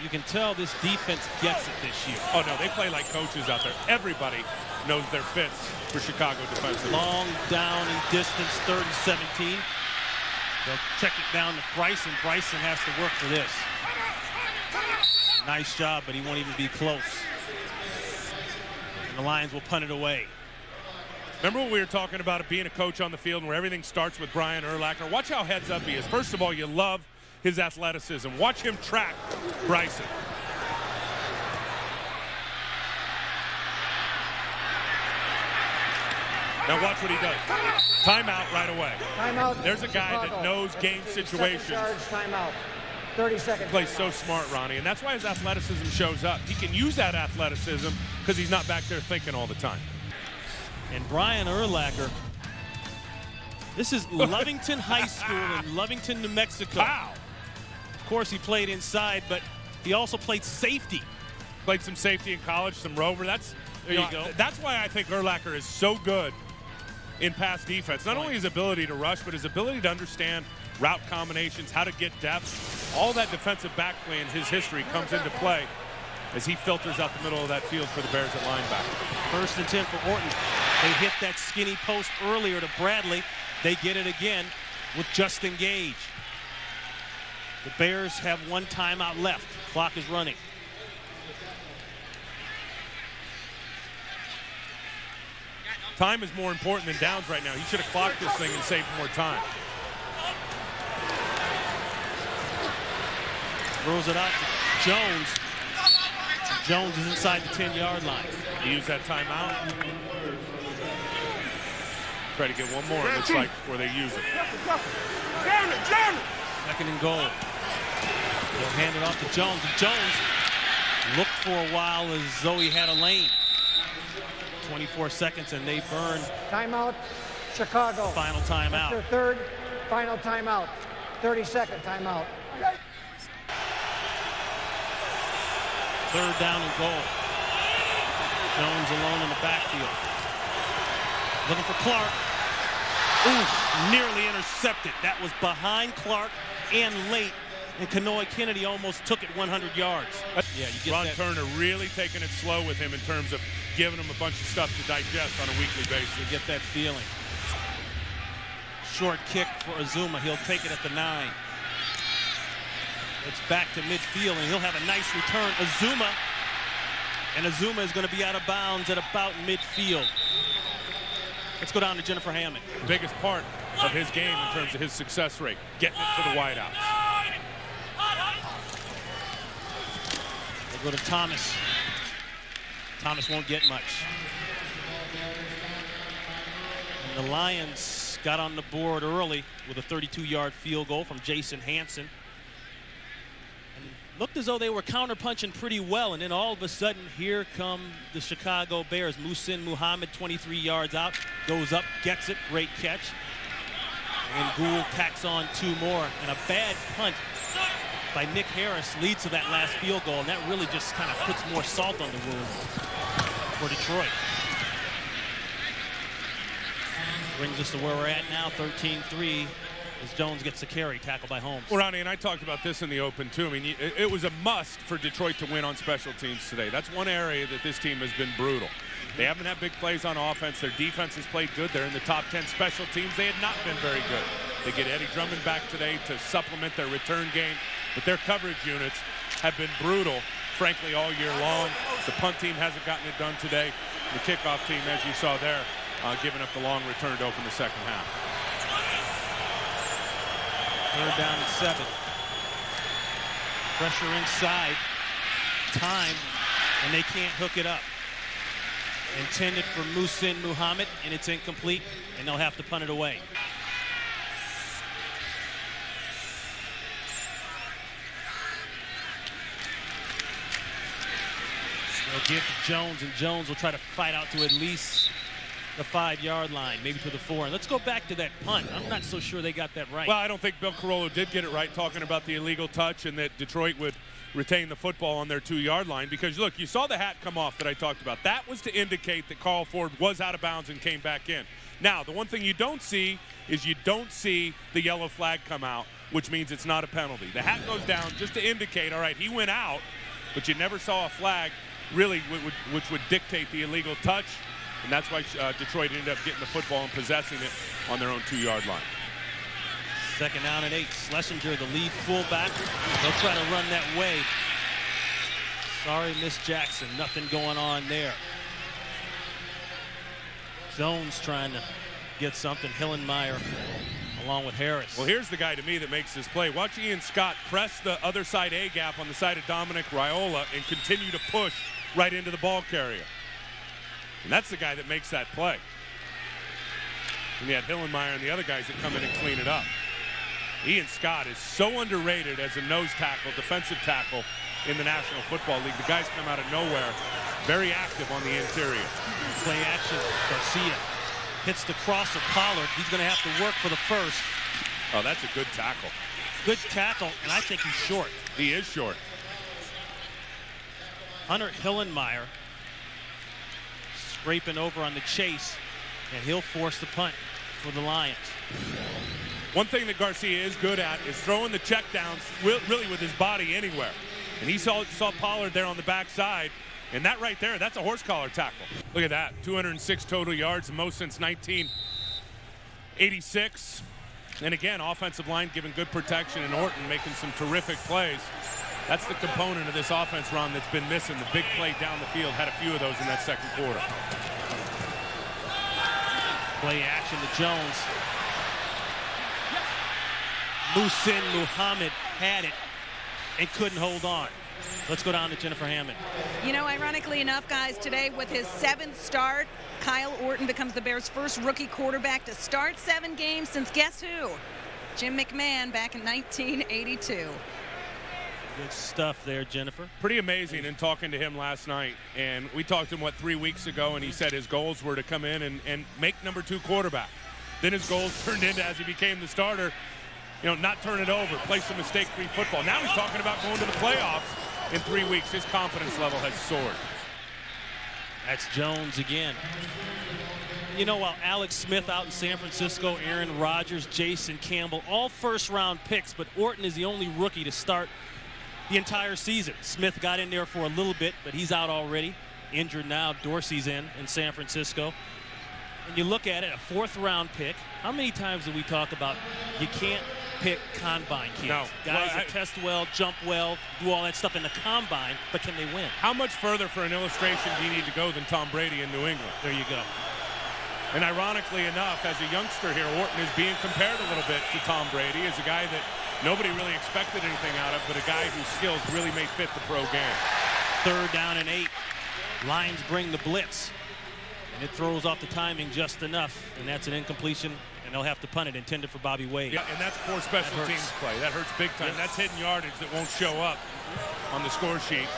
You can tell this defense gets it this year. Oh, no, they play like coaches out there. Everybody knows their fits for Chicago defensively. Long down and distance, 3rd and 17. They'll check it down to Bryson. Bryson has to work for this. Nice job, but he won't even be close. And the Lions will punt it away. Remember what we were talking about, it being a coach on the field and where everything starts with Brian Urlacher? Watch how heads up he is. First of all, you love his athleticism. Watch him track Bryson. Now watch what he does. Timeout right away. Timeout. There's a guy Chicago. that knows game situations. Charge, timeout. 30 seconds. Plays so smart, Ronnie, and that's why his athleticism shows up. He can use that athleticism because he's not back there thinking all the time. And Brian Urlacher, this is Lovington High School in Lovington, New Mexico. Wow. Of course, he played inside, but he also played safety. Played some safety in college, some rover. That's There you go. That's why I think Urlacher is so good in pass defense. Not only his ability to rush, but his ability to understand route combinations, how to get depth. All that defensive back play in his history comes into play as he filters out the middle of that field for the Bears at linebacker. 1st and 10 for Orton. They hit that skinny post earlier to Bradley. They get it again with Justin Gage. The Bears have 1 timeout left. Clock is running. Time is more important than downs right now. He should have clocked this thing and saved more time. Throws it out to Jones. Jones is inside the 10-yard line. He used that timeout. Try to get one more, it looks like, before they use it. 2nd and goal. They'll hand it off to Jones. And Jones looked for a while as though he had a lane. 24 seconds, and they burn. Timeout. Chicago. Final timeout. That's their 3rd final timeout. 30-second timeout. 3rd down and goal. Jones alone in the backfield. Looking for Clark. Ooh, nearly intercepted. That was behind Clark and late. And Kanoy Kennedy almost took it 100 yards. Yeah, you get Ron that. Turner really taking it slow with him in terms of giving him a bunch of stuff to digest on a weekly basis. You get that feeling. Short kick for Azuma. He'll take it at the 9. It's back to midfield, and he'll have a nice return. Azuma is going to be out of bounds at about midfield. Let's go down to Jennifer Hammond. The biggest part of his game in terms of his success rate, getting it to the wideouts. They go to Thomas. Thomas won't get much. And the Lions got on the board early with a 32-yard field goal from Jason Hansen. And looked as though they were counterpunching pretty well, and then all of a sudden, here come the Chicago Bears. Muhsin Muhammad, 23 yards out, goes up, gets it, great catch. And Gould tacks on 2 more, and a bad punt by Nick Harris leads to that last field goal, and that really just kind of puts more salt on the wound for Detroit. Brings us to where we're at now, 13-3, as Jones gets the carry, tackled by Holmes. Well, Ronnie, and I talked about this in the open, too. I mean, it was a must for Detroit to win on special teams today. That's one area that this team has been brutal. They haven't had big plays on offense. Their defense has played good. They're in the top 10 special teams. They had not been very good. They get Eddie Drummond back today to supplement their return game, but their coverage units have been brutal, frankly, all year long. The punt team hasn't gotten it done today. The kickoff team, as you saw there, giving up the long return to open the second half. 3rd down and 7. Pressure inside. Time, and they can't hook it up. Intended for Muhsin Muhammad, and it's incomplete, and they'll have to punt it away. They'll give to Jones, and Jones will try to fight out to at least the 5-yard line, maybe to the 4. And let's go back to that punt. I'm not so sure they got that right. Well, I don't think Bill Carollo did get it right, talking about the illegal touch and that Detroit would retain the football on their 2-yard line, because look, you saw the hat come off that I talked about. That was to indicate that Carl Ford was out of bounds and came back in. Now, the one thing you don't see is you don't see the yellow flag come out, which means it's not a penalty. The hat goes down just to indicate, all right, he went out, but you never saw a flag really which would dictate the illegal touch, and that's why Detroit ended up getting the football and possessing it on their own 2-yard line. 2nd down and 8. Schlesinger, the lead fullback. They'll try to run that way. Sorry, Miss Jackson. Nothing going on there. Jones trying to get something. Hillenmeyer along with Harris. Well, here's the guy to me that makes this play. Watch Ian Scott press the other side A gap on the side of Dominic Raiola and continue to push right into the ball carrier. And that's the guy that makes that play. And you had Hillenmeyer and the other guys that come in and clean it up. Ian Scott is so underrated as a nose tackle, defensive tackle in the National Football League. The guys come out of nowhere, very active on the interior. Play action, Garcia hits the crosser, Pollard. He's going to have to work for the first. Oh, that's a good tackle. Good tackle, and I think he's short. He is short. Hunter Hillenmeyer scraping over on the chase, and he'll force the punt for the Lions. One thing that Garcia is good at is throwing the checkdowns really with his body anywhere. And he saw Pollard there on the backside, and that right there, that's a horse collar tackle. Look at that, 206 total yards, the most since 1986. And again, offensive line giving good protection, and Orton making some terrific plays. That's the component of this offense, Ron, that's been missing. The big play down the field, had a few of those in that second quarter. Play action to Jones. Muhsin Muhammad had it and couldn't hold on. Let's go down to Jennifer Hammond. You know, ironically enough, guys, today with his 7th start, Kyle Orton becomes the Bears' first rookie quarterback to start 7 games since guess who? Jim McMahon back in 1982. Good stuff there, Jennifer. Pretty amazing in talking to him last night. And we talked to him, 3 weeks ago, and he said his goals were to come in and make number 2 quarterback. Then his goals turned into, as he became the starter, not turn it over, play some mistake-free football. Now he's talking about going to the playoffs in 3 weeks. His confidence level has soared. That's Jones again. While Alex Smith out in San Francisco, Aaron Rodgers, Jason Campbell, all first-round picks, but Orton is the only rookie to start the entire season. Smith got in there for a little bit, but he's out already. Injured now. Dorsey's in San Francisco. And you look at it, a 4th-round pick. How many times do we talk about you can't pick combine kids? No. Guys that test well, jump well, do all that stuff in the combine, but can they win? How much further for an illustration do you need to go than Tom Brady in New England? There you go. And ironically enough, as a youngster here, Orton is being compared a little bit to Tom Brady as a guy that nobody really expected anything out of, but a guy whose skills really may fit the pro game. 3rd down and 8. Lions bring the blitz. And it throws off the timing just enough, and that's an incompletion, and they'll have to punt it, intended for Bobby Wade. Yeah, and that's poor special teams play. That hurts big time. That's hidden yardage that won't show up on the score sheet.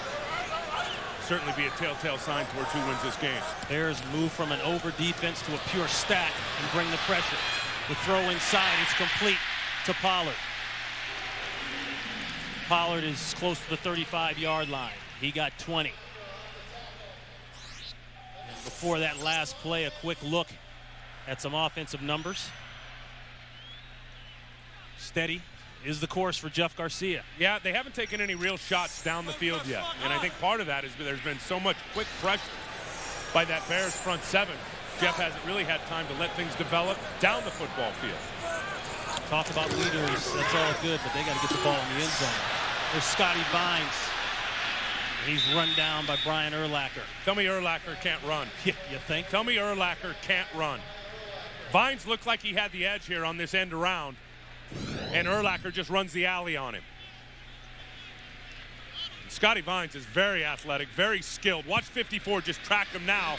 Certainly be a telltale sign towards who wins this game. Bears move from an over defense to a pure stack and bring the pressure. The throw inside is complete to Pollard. Pollard is close to the 35-yard line. He got 20. Before that last play, a quick look at some offensive numbers. Steady is the course for Jeff Garcia. Yeah, they haven't taken any real shots down the field yet. And I think part of that is there's been so much quick pressure by that Bears front 7. Jeff hasn't really had time to let things develop down the football field. Talk about leaders, that's all good, but they got to get the ball in the end zone. There's Scotty Vines. He's run down by Brian Urlacher. Tell me Urlacher can't run. Yeah, you think? Tell me Urlacher can't run. Vines looked like he had the edge here on this end around, and Urlacher just runs the alley on him. Scotty Vines is very athletic, very skilled. Watch 54 just track him now,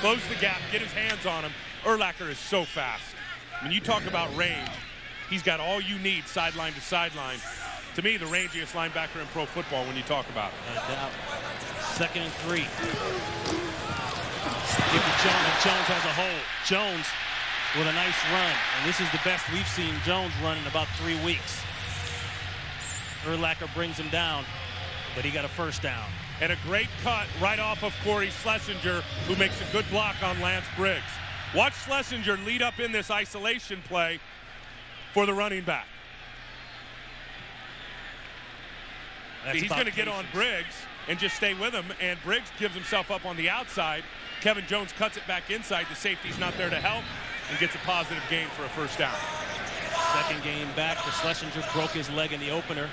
close the gap, get his hands on him. Urlacher is so fast. When you talk about range, he's got all you need sideline to sideline. To me, the rangiest linebacker in pro football when you talk about it. No doubt. 2nd and 3. Give to Jones, and Jones has a hole. Jones with a nice run, and this is the best we've seen Jones run in about 3 weeks. Urlacher brings him down, but he got a 1st down. And a great cut right off of Corey Schlesinger, who makes a good block on Lance Briggs. Watch Schlesinger lead up in this isolation play for the running back. He's going to get on Briggs and just stay with him, and Briggs gives himself up on the outside. Kevin Jones cuts it back inside. The safety's not there to help and gets a positive gain for a 1st down. 2nd game back for Schlesinger. Broke his leg in the opener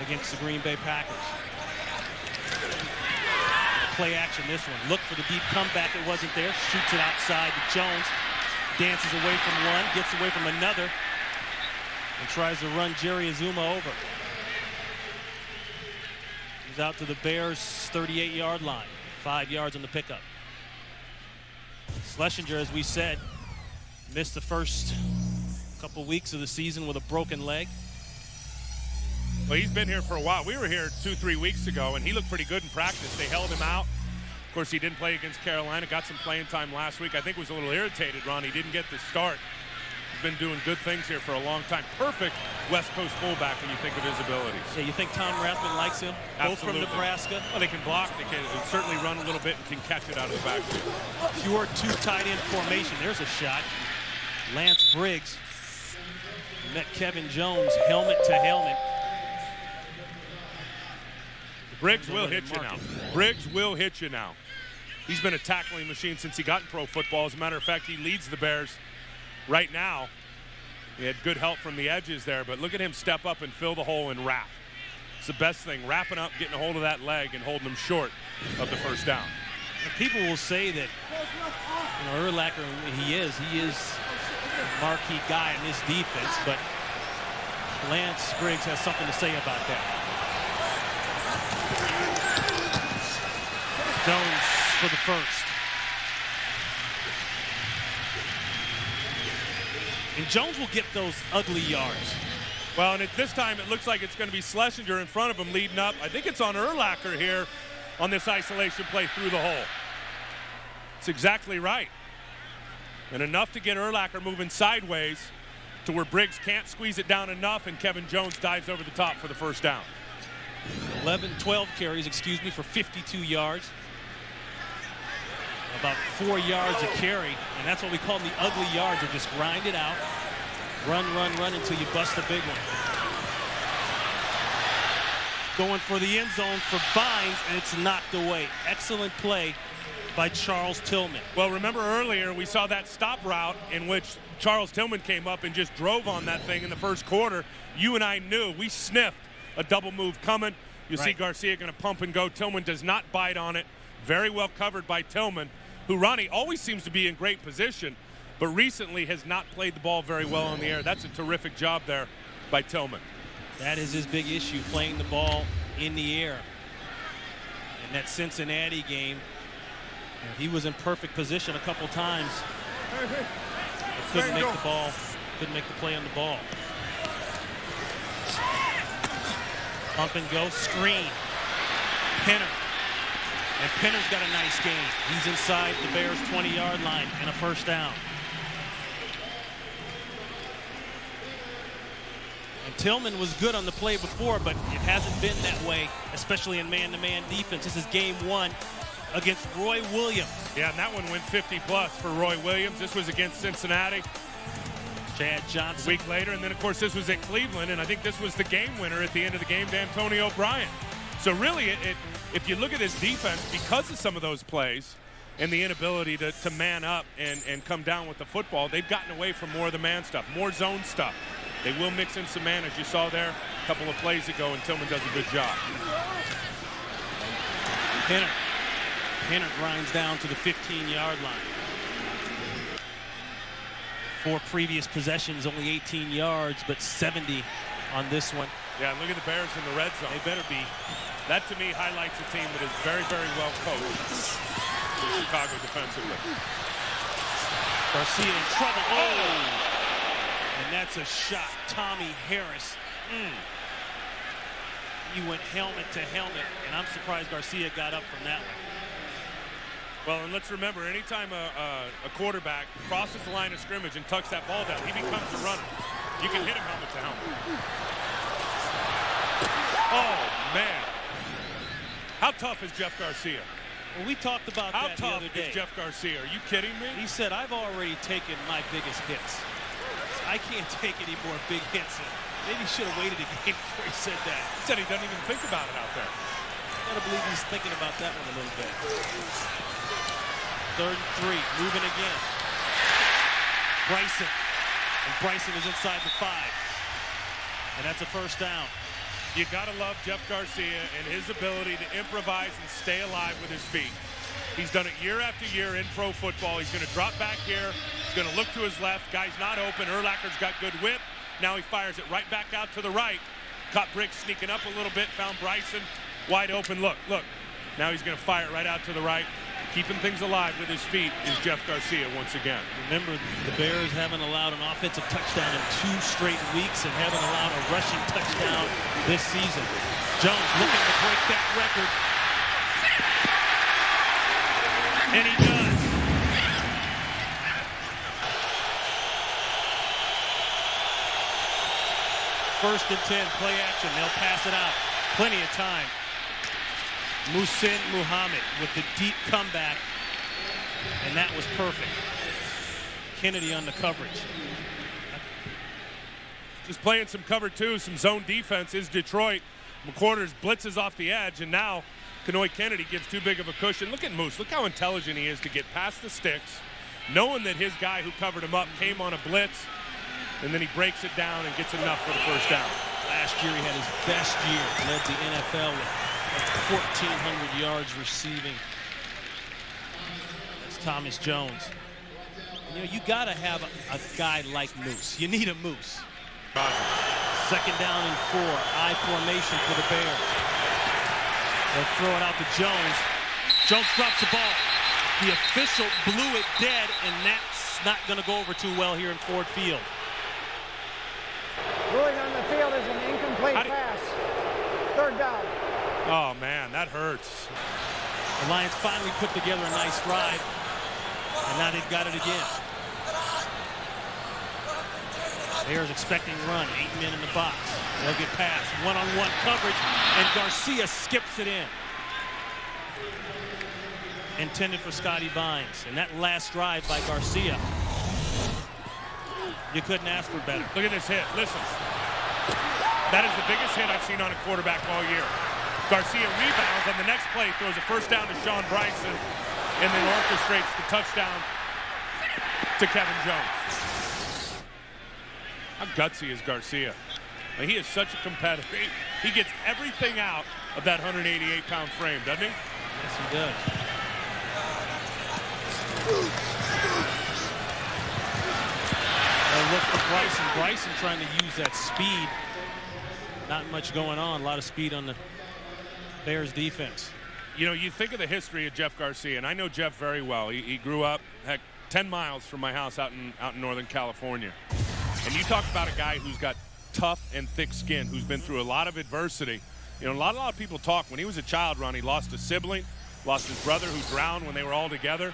against the Green Bay Packers. Play action this one. Look for the deep comeback. It wasn't there. Shoots it outside to Jones. Dances away from one, gets away from another, and tries to run Jerry Azuma over. He's out to the Bears' 38-yard line. 5 yards on the pickup. Schlesinger, as we said, Missed the first couple weeks of the season with a broken leg. Well, he's been here for a while. We were here 2-3 weeks ago, and he looked pretty good in practice. They held him out. Of course, he didn't play against Carolina. Got some playing time last week. I think was a little irritated, Ron. He didn't get the start. He's been doing good things here for a long time. Perfect West Coast fullback when you think of his abilities. Yeah, you think Tom Rathman likes him? Absolutely. Both from Nebraska. Well, they can block. They can certainly run a little bit and can catch it out of the backfield. Pure two tight end formation. There's a shot. Lance Briggs met Kevin Jones helmet to helmet. Briggs will hit you now. Briggs will hit you now. He's been a tackling machine since he got in pro football. As a matter of fact, he leads the Bears right now. He had good help from the edges there, but look at him step up and fill the hole and wrap. It's the best thing, wrapping up, getting a hold of that leg and holding him short of the first down. And people will say that, Urlacher, he is a marquee guy in this defense, but Lance Briggs has something to say about that. Jones for the first. And Jones will get those ugly yards. Well, and this time it looks like it's going to be Schlesinger in front of him leading up. I think it's on Urlacher here on this isolation play through the hole. It's exactly right. And enough to get Urlacher moving sideways to where Briggs can't squeeze it down enough, and Kevin Jones dives over the top for the first down. 12 carries, for 52 yards. About 4 yards a carry, and that's what we call them, the ugly yards. Or just grind it out, run until you bust a big one. Going for the end zone for Vines, and it's knocked away. Excellent play by Charles Tillman. Well, remember earlier we saw that stop route in which Charles Tillman came up and just drove on that thing in the first quarter. You and I knew, we sniffed a double move coming. You'll see Garcia going to pump and go. Tillman does not bite on it. Very well covered by Tillman, who, Ronnie, always seems to be in great position, but recently has not played the ball very well in the air. That's a terrific job there by Tillman. That is his big issue, playing the ball in the air. In that Cincinnati game, he was in perfect position a couple times. But couldn't make the play on the ball. Pump and go, screen. Pinner. And Pinner's got a nice game. He's inside the Bears' 20-yard line and a first down. And Tillman was good on the play before, but it hasn't been that way, especially in man-to-man defense. This is game one against Roy Williams. Yeah, and that one went 50-plus for Roy Williams. This was against Cincinnati. Chad Johnson. A week later, and then, of course, this was at Cleveland, and I think this was the game winner at the end of the game to Antonio Bryant. So really, if you look at his defense, because of some of those plays and the inability to man up and come down with the football, they've gotten away from more of the man stuff, more zone stuff. They will mix in some man, as you saw there a couple of plays ago, and Tillman does a good job. Pinner grinds down to the 15-yard line. 4 previous possessions, only 18 yards, but 70 on this one. Yeah, look at the Bears in the red zone. They better be. That, to me, highlights a team that is very, very well coached in Chicago defensively. Garcia in trouble. Oh! And that's a shot. Tommy Harris. He went helmet to helmet, and I'm surprised Garcia got up from that one. Well, and let's remember, anytime a quarterback crosses the line of scrimmage and tucks that ball down, he becomes a runner. You can hit him helmet to helmet. Oh, man. How tough is Jeff Garcia? Well, we talked about that the other day. How tough is Jeff Garcia? Are you kidding me? He said, I've already taken my biggest hits. I can't take any more big hits. Maybe he should have waited a game before he said that. He said he doesn't even think about it out there. I gotta believe he's thinking about that one a little bit. 3rd and 3, moving again. Bryson. And Bryson is inside the 5. And that's a first down. You gotta love Jeff Garcia and his ability to improvise and stay alive with his feet. He's done it year after year in pro football. He's gonna drop back here. He's gonna look to his left. Guy's not open. Urlacher's got good whip. Now he fires it right back out to the right. Caught Briggs sneaking up a little bit. Found Bryson wide open. Look. Now he's gonna fire it right out to the right. keeping things alive with his feet is Jeff Garcia once again. Remember, the Bears haven't allowed an offensive touchdown in 2 straight weeks and haven't allowed a rushing touchdown this season. Jones looking to break that record. And he does. First and 10, play action. They'll pass it out. Plenty of time. Muhsin Muhammad with the deep comeback, and that was perfect. Kennedy on the coverage. Just playing some cover 2, some zone defense is Detroit. McQuarters blitzes off the edge, and now Kenoy Kennedy gives too big of a cushion. Look at Moose. Look how intelligent he is to get past the sticks, knowing that his guy who covered him up came on a blitz, and then he breaks it down and gets enough for the first down. Last year he had his best year, led the NFL with 1,400 yards receiving. That's Thomas Jones. You know, you got to have a guy like Moose. You need a Moose. Second down and 4. I formation for the Bears. They'll throw it out to Jones. Jones drops the ball. The official blew it dead, and that's not going to go over too well here in Ford Field. Ruling on the field is an incomplete pass. Third down. Oh, man, that hurts. The Lions finally put together a nice drive, and now they've got it again. Bears expecting run, 8 men in the box. They'll get past, one-on-one coverage, and Garcia skips it in. Intended for Scotty Vines, and that last drive by Garcia, you couldn't ask for better. Look at this hit. Listen. That is the biggest hit I've seen on a quarterback all year. Garcia rebounds, and the next play throws a first down to Sean Bryson, and then orchestrates the touchdown to Kevin Jones. How gutsy is Garcia? I mean, he is such a competitor. He gets everything out of that 188-pound frame, doesn't he? Yes, he does. Look for Bryson. Bryson trying to use that speed. Not much going on. A lot of speed on the Bears defense. You know, you think of the history of Jeff Garcia, and I know Jeff very well. He grew up, heck, 10 miles from my house out in Northern California. And you talk about a guy who's got tough and thick skin, who's been through a lot of adversity. You know, a lot of people talk. When he was a child, Ron, he lost a sibling, lost his brother who drowned when they were all together.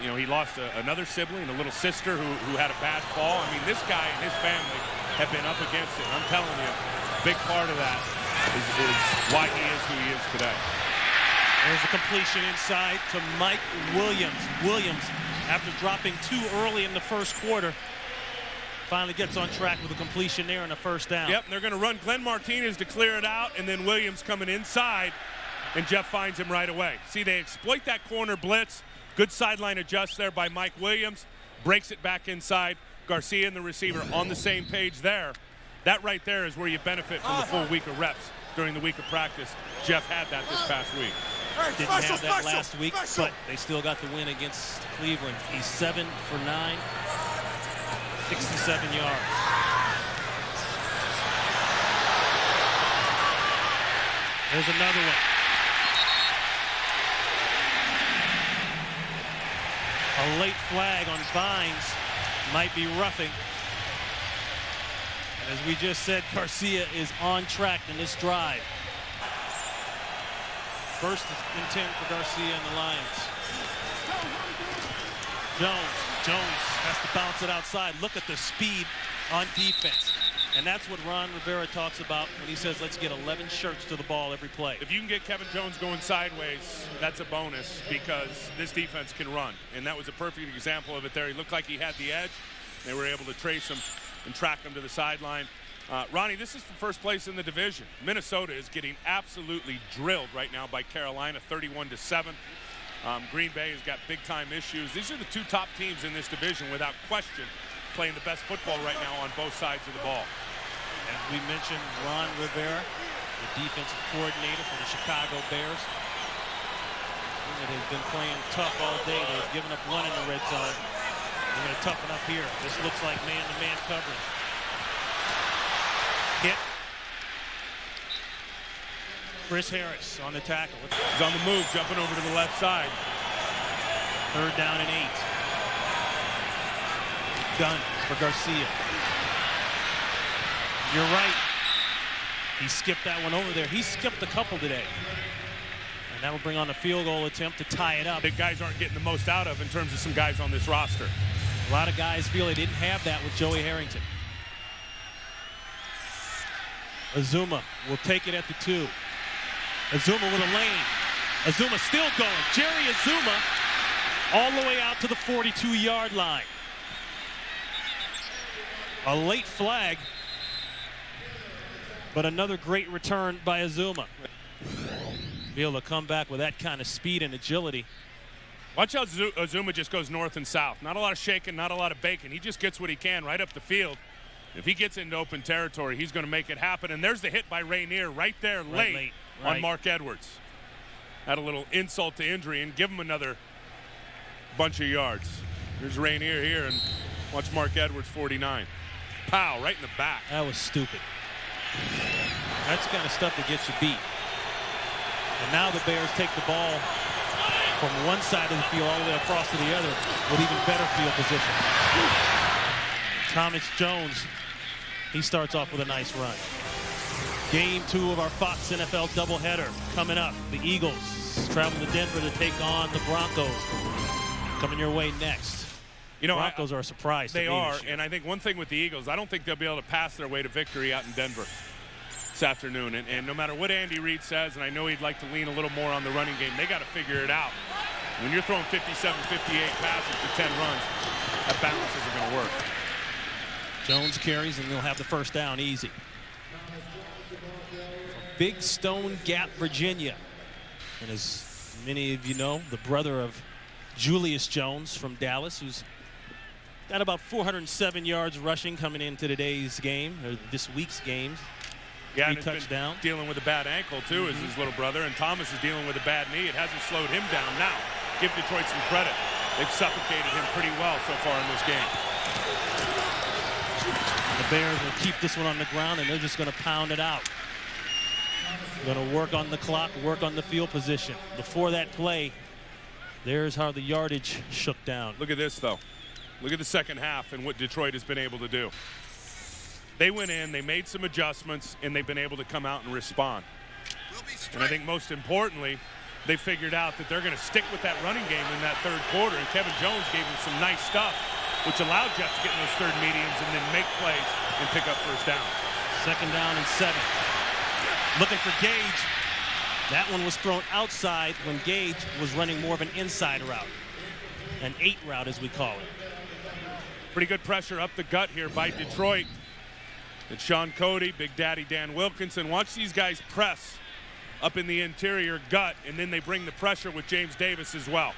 You know, he lost another sibling, a little sister who had a bad fall. I mean, this guy and his family have been up against it. I'm telling you, a big part of that is why he is who he is today. There's a completion inside to Mike Williams. Williams, after dropping 2 early in the first quarter, finally gets on track with a completion there and a first down. Yep, and they're going to run Glenn Martinez to clear it out, and then Williams coming inside, and Jeff finds him right away. See, they exploit that corner blitz. Good sideline adjust there by Mike Williams. Breaks it back inside. Garcia and the receiver on the same page there. That right there is where you benefit from the full week of reps during the week of practice. Jeff had that this past week. Didn't have that last week, but they still got the win against Cleveland. He's 7 for 9, 67 yards. There's another one. A late flag on Vines, might be roughing. And as we just said, Garcia is on track in this drive. First and 10 for Garcia and the Lions. Jones has to bounce it outside. Look at the speed on defense. And that's what Ron Rivera talks about when he says, let's get 11 shirts to the ball every play. If you can get Kevin Jones going sideways, that's a bonus because this defense can run. And that was a perfect example of it there. He looked like he had the edge. They were able to trace him and track him to the sideline. Ronnie, this is for first place in the division. Minnesota is getting absolutely drilled right now by Carolina, 31-7. Green Bay has got big-time issues. These are the 2 top teams in this division, without question, playing the best football right now on both sides of the ball. As we mentioned, Ron Rivera, the defensive coordinator for the Chicago Bears. They've been playing tough all day. They've given up 1 in the red zone. They're going to toughen up here. This looks like man-to-man coverage. Hit. Chris Harris on the tackle. He's on the move, jumping over to the left side. 3rd down and 8. Gun for Garcia. You're right. He skipped that one over there. He skipped a couple today. And that will bring on a field goal attempt to tie it up. That guys aren't getting the most out of in terms of some guys on this roster. A lot of guys feel they didn't have that with Joey Harrington. Azuma will take it at the 2. Azuma with a lane. Azuma still going. Jerry Azuma all the way out to the 42-yard line. A late flag, but another great return by Azuma. Be able to come back with that kind of speed and agility. Watch how Azuma just goes north and south. Not a lot of shaking, not a lot of bacon. He just gets what he can right up the field. If he gets into open territory, he's going to make it happen. And there's the hit by Rainier right there late. On Mark Edwards. Had a little insult to injury and give him another bunch of yards. Here's Rainier here, and watch Mark Edwards, 49. Pow, right in the back. That was stupid. That's the kind of stuff that gets you beat. And now the Bears take the ball from one side of the field all the way across to the other with even better field position. Thomas Jones, he starts off with a nice run. Game 2 of our Fox NFL doubleheader coming up. The Eagles travel to Denver to take on the Broncos. Coming your way next. You know, Broncos are a surprise. They are, and I think one thing with the Eagles, I don't think they'll be able to pass their way to victory out in Denver this afternoon. And no matter what Andy Reid says, and I know he'd like to lean a little more on the running game, they got to figure it out. When you're throwing 57, 58 passes for 10 runs, that balance isn't going to work. Jones carries, and they'll have the first down easy. Big Stone Gap, Virginia. And as many of you know, the brother of Julius Jones from Dallas, who's got about 407 yards rushing coming into today's game, or this week's games. Yeah, 3 touchdowns. Dealing with a bad ankle, too, is his little brother. And Thomas is dealing with a bad knee. It hasn't slowed him down. Now, give Detroit some credit. They've suffocated him pretty well so far in this game. The Bears will keep this one on the ground, and they're just going to pound it out. Going to work on the clock, work on the field position. Before that play, there's how the yardage shook down. Look at this, though. Look at the second half and what Detroit has been able to do. They went in, they made some adjustments, and they've been able to come out and respond. And I think most importantly, they figured out that they're going to stick with that running game in that third quarter, and Kevin Jones gave them some nice stuff, which allowed Jeff to get in those third mediums and then make plays and pick up first down. 2nd down and 7. Looking for Gage. That one was thrown outside when Gage was running more of an inside route. An 8 route, as we call it. Pretty good pressure up the gut here by Detroit. And Sean Cody, Big Daddy Dan Wilkinson. Watch these guys press up in the interior gut, and then they bring the pressure with James Davis as well.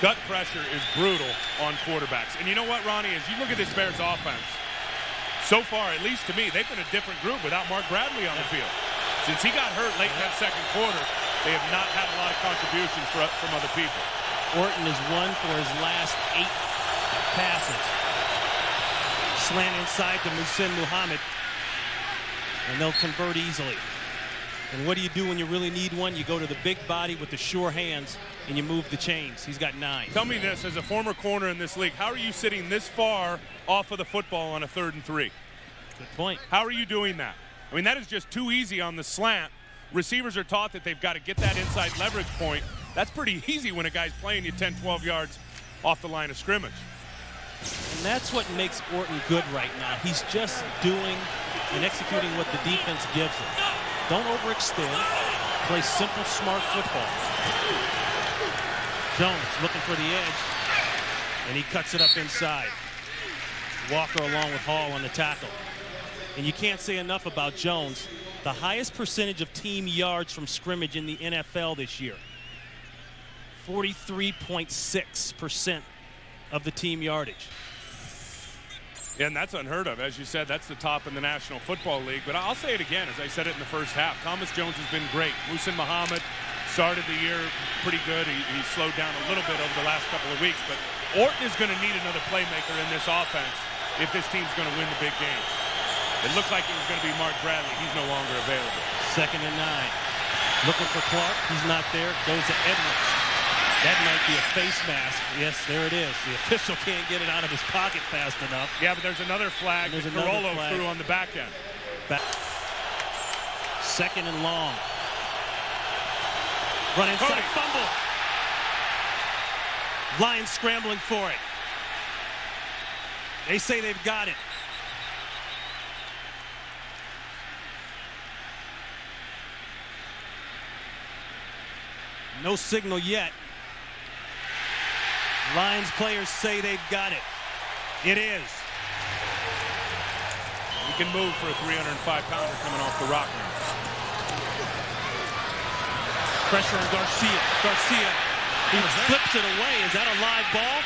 Gut pressure is brutal on quarterbacks. And you know what, Ronnie, as you look at this Bears offense, so far, at least to me, they've been a different group without Mark Bradley on the field. Since he got hurt late in that second quarter, they have not had a lot of contributions from other people. Orton is 1 for his last 8 passes. Slant inside to Muhsin Muhammad, and they'll convert easily. And what do you do when you really need one? You go to the big body with the sure hands, and you move the chains. He's got 9. Tell me this, as a former corner in this league, how are you sitting this far off of the football on a 3rd and 3? Good point. How are you doing that? I mean, that is just too easy on the slant. Receivers are taught that they've got to get that inside leverage point. That's pretty easy when a guy's playing you 10, 12 yards off the line of scrimmage. And that's what makes Orton good right now. He's just doing and executing what the defense gives him. Don't overextend. Play simple, smart football. Jones looking for the edge, and he cuts it up inside. Walker along with Hall on the tackle. And you can't say enough about Jones. The highest percentage of team yards from scrimmage in the NFL this year. 43.6% of the team yardage. Yeah, and that's unheard of. As you said, that's the top in the National Football League. But I'll say it again, as I said it in the first half. Thomas Jones has been great. Muhsin Muhammad started the year pretty good. He slowed down a little bit over the last couple of weeks. But Orton is going to need another playmaker in this offense if this team's going to win the big games. It looked like it was going to be Mark Bradley. He's no longer available. 2nd and 9. Looking for Clark. He's not there. Goes to Edwards. That might be a face mask. Yes, there it is. The official can't get it out of his pocket fast enough. Yeah, but there's another flag that Carollo threw on the back end. 2nd and long. Run inside, fumble. Lions scrambling for it. They say they've got it. No signal yet. Lions players say they've got it. It is. You can move for a 305-pounder coming off the rock now. Pressure on Garcia. Garcia, he flips it away. Is that a live ball?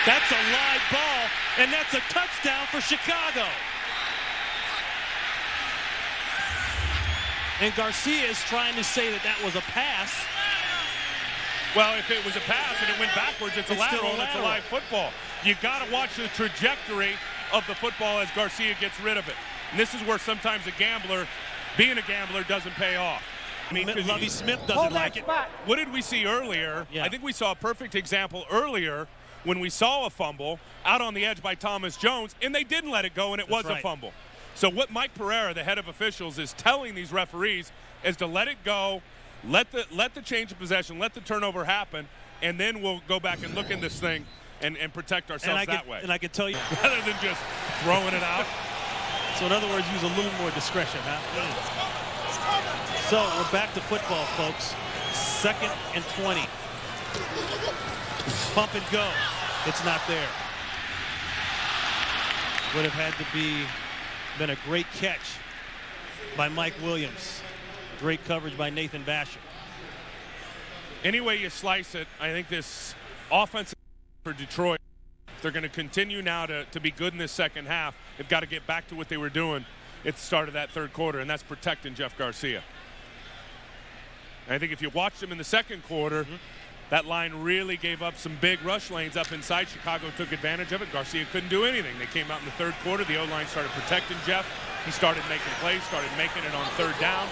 That's a live ball, and that's a touchdown for Chicago. And Garcia is trying to say that that was a pass. Well, if it was a pass and it went backwards, it's a lateral, and it's a live football. You got to watch the trajectory of the football as Garcia gets rid of it. And this is where sometimes being a gambler doesn't pay off. I mean, Lovie Smith doesn't like it. What did we see earlier? Yeah. I think we saw a perfect example earlier when we saw a fumble out on the edge by Thomas Jones, and they didn't let it go, and it was a fumble. So what Mike Pereira, the head of officials, is telling these referees is to let it go, let the change of possession, let the turnover happen, and then we'll go back and look in this thing and protect ourselves that way. And I can tell you, rather than just throwing it out. So in other words, use a little more discretion, huh? So we're back to football, folks. 2nd and 20. Pump and go. It's not there. Would have had to been a great catch by Mike Williams. Great coverage by Nathan Vasher. Any way you slice it, I think this offense for Detroit, if they're going to continue now to be good in this second half, they've got to get back to what they were doing at the start of that third quarter, and that's protecting Jeff Garcia. And I think if you watched him in the second quarter, that line really gave up some big rush lanes up inside. Chicago took advantage of it. Garcia couldn't do anything. They came out in the third quarter. The O-line started protecting Jeff. He started making plays, started making it on third down.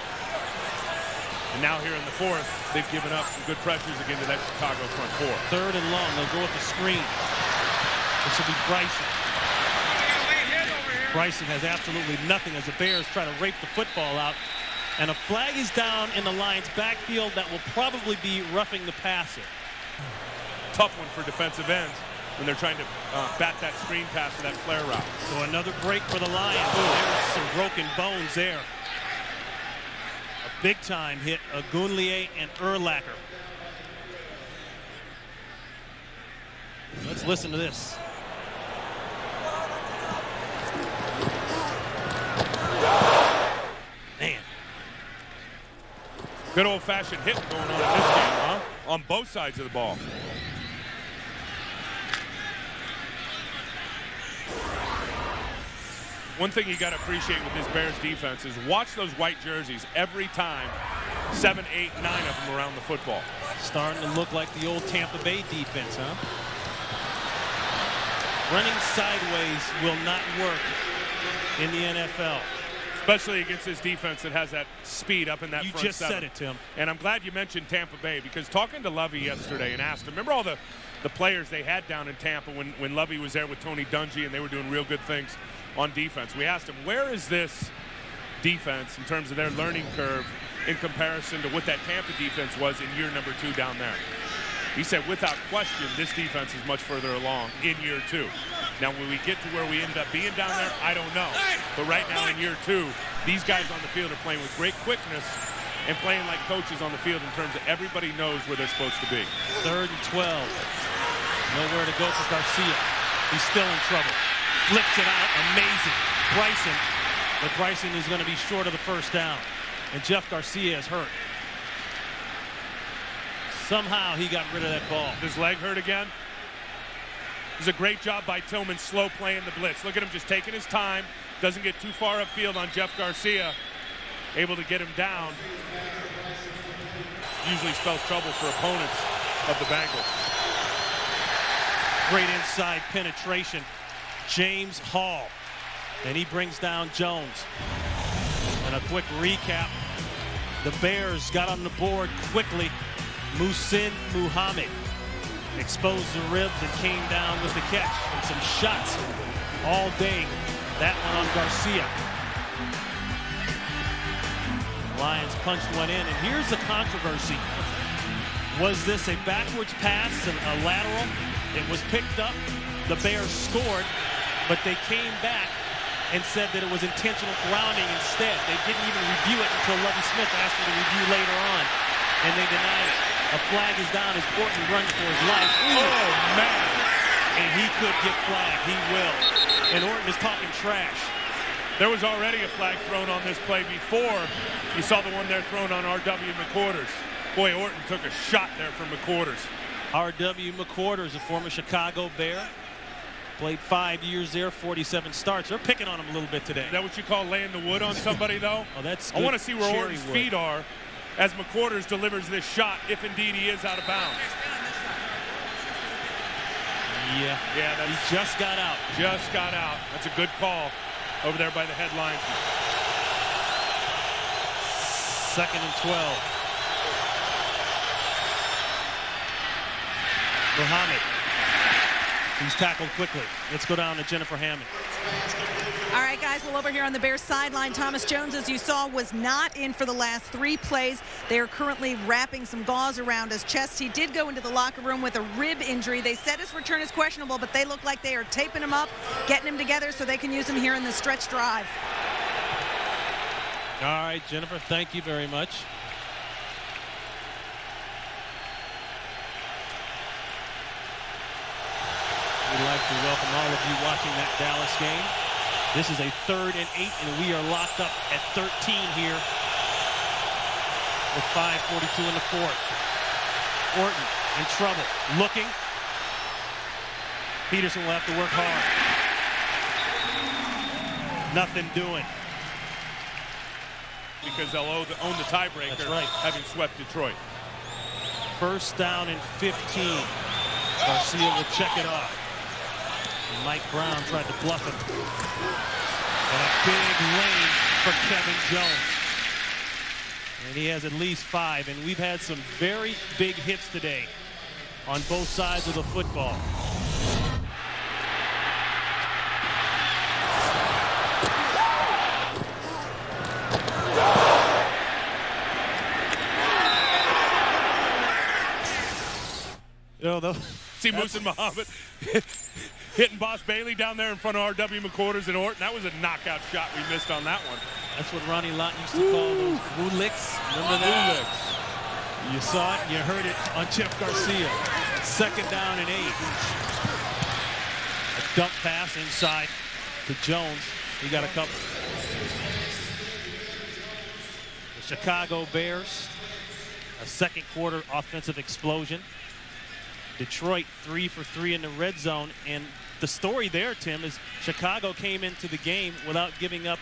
And now here in the fourth, they've given up some good pressures again to that Chicago front four. 3rd and long. They'll go with the screen. This will be Bryson. Bryson has absolutely nothing as the Bears try to rape the football out. And a flag is down in the Lions' backfield that will probably be roughing the passer. Tough one for defensive ends when they're trying to bat that screen pass to that flare route. So another break for the Lions. There's some broken bones there. A big-time hit, Agunlie and Urlacher. Let's listen to this. Man. Good old-fashioned hit going on in this game, huh? On both sides of the ball. One thing you got to appreciate with this Bears defense is watch those white jerseys every time. 7, 8, 9 of them around the football. Starting to look like the old Tampa Bay defense, huh? Running sideways will not work in the NFL. Especially against this defense that has that speed up in that front seven. You just said it, Tim. And I'm glad you mentioned Tampa Bay, because talking to Lovie yesterday and asked him, remember all the players they had down in Tampa when Lovie was there with Tony Dungy and they were doing real good things on defense. We asked him, where is this defense in terms of their learning curve in comparison to what that Tampa defense was in year number 2 down there? He said, without question, this defense is much further along in year 2. Now, when we get to where we end up being down there, I don't know. But right now in year 2, these guys on the field are playing with great quickness and playing like coaches on the field in terms of everybody knows where they're supposed to be. 3rd and 12. Nowhere to go for Garcia. He's still in trouble. Flips it out. Amazing. Bryson. But Bryson is going to be short of the first down. And Jeff Garcia is hurt. Somehow he got rid of that ball. His leg hurt again? It was a great job by Tillman, slow playing the blitz. Look at him just taking his time. Doesn't get too far upfield on Jeff Garcia. Able to get him down. Usually spells trouble for opponents of the Bengals. Great inside penetration. James Hall. And he brings down Jones. And a quick recap. The Bears got on the board quickly. Muhsin Muhammad exposed the ribs and came down with the catch. And some shots all day. That one on Garcia. Lions punched one in. And here's the controversy. Was this a backwards pass and a lateral? It was picked up. The Bears scored, but they came back and said that it was intentional grounding instead. They didn't even review it until Lovie Smith asked them to review later on, and they denied it. A flag is down as Orton runs for his life. Oh, man. And he could get flagged. He will. And Orton is talking trash. There was already a flag thrown on this play before. You saw the one there thrown on R.W. McQuarters. Boy, Orton took a shot there from McQuarters. R.W. McQuarters, a former Chicago Bear. Played 5 years there, 47 starts. They're picking on him a little bit today. Is that what you call laying the wood on somebody, though? Oh, that's I want to see where cherry Orton's wood. feet are as McQuarters delivers this shot, if indeed he is out of bounds. Yeah, he just got out. Just got out. That's a good call over there by the head linesman. 2nd and 12. Muhammad. He's tackled quickly. Let's go down to Jennifer Hammond. All right, guys, well, over here on the Bears sideline, Thomas Jones, as you saw, was not in for the last 3 plays. They are currently wrapping some gauze around his chest. He did go into the locker room with a rib injury. They said his return is questionable, but they look like they are taping him up, getting him together so they can use him here in the stretch drive. All right, Jennifer, thank you very much. We'd like to welcome all of you watching that Dallas game. This is a 3rd and 8, and we are locked up at 13 here with 5:42 in the 4th. Orton in trouble, looking. Peterson will have to work hard. Nothing doing. Because they'll own the tiebreaker. That's right. Having swept Detroit. 1st down and 15. Garcia will check it off. Mike Brown tried to bluff him. And a big lane for Kevin Jones. And he has at least 5. And we've had some very big hits today on both sides of the football. You know, See Muhsin Muhammad hitting Boss Bailey down there in front of R.W. McQuarters and Orton. That was a knockout shot we missed on that one. That's what Ronnie Lott used to call those woo licks. Remember that? You saw it, you heard it on Jeff Garcia. 2nd down and 8. A dump pass inside to Jones. He got a couple. The Chicago Bears, a 2nd quarter offensive explosion. Detroit 3 for 3 in the red zone. And the story there, Tim, is Chicago came into the game without giving up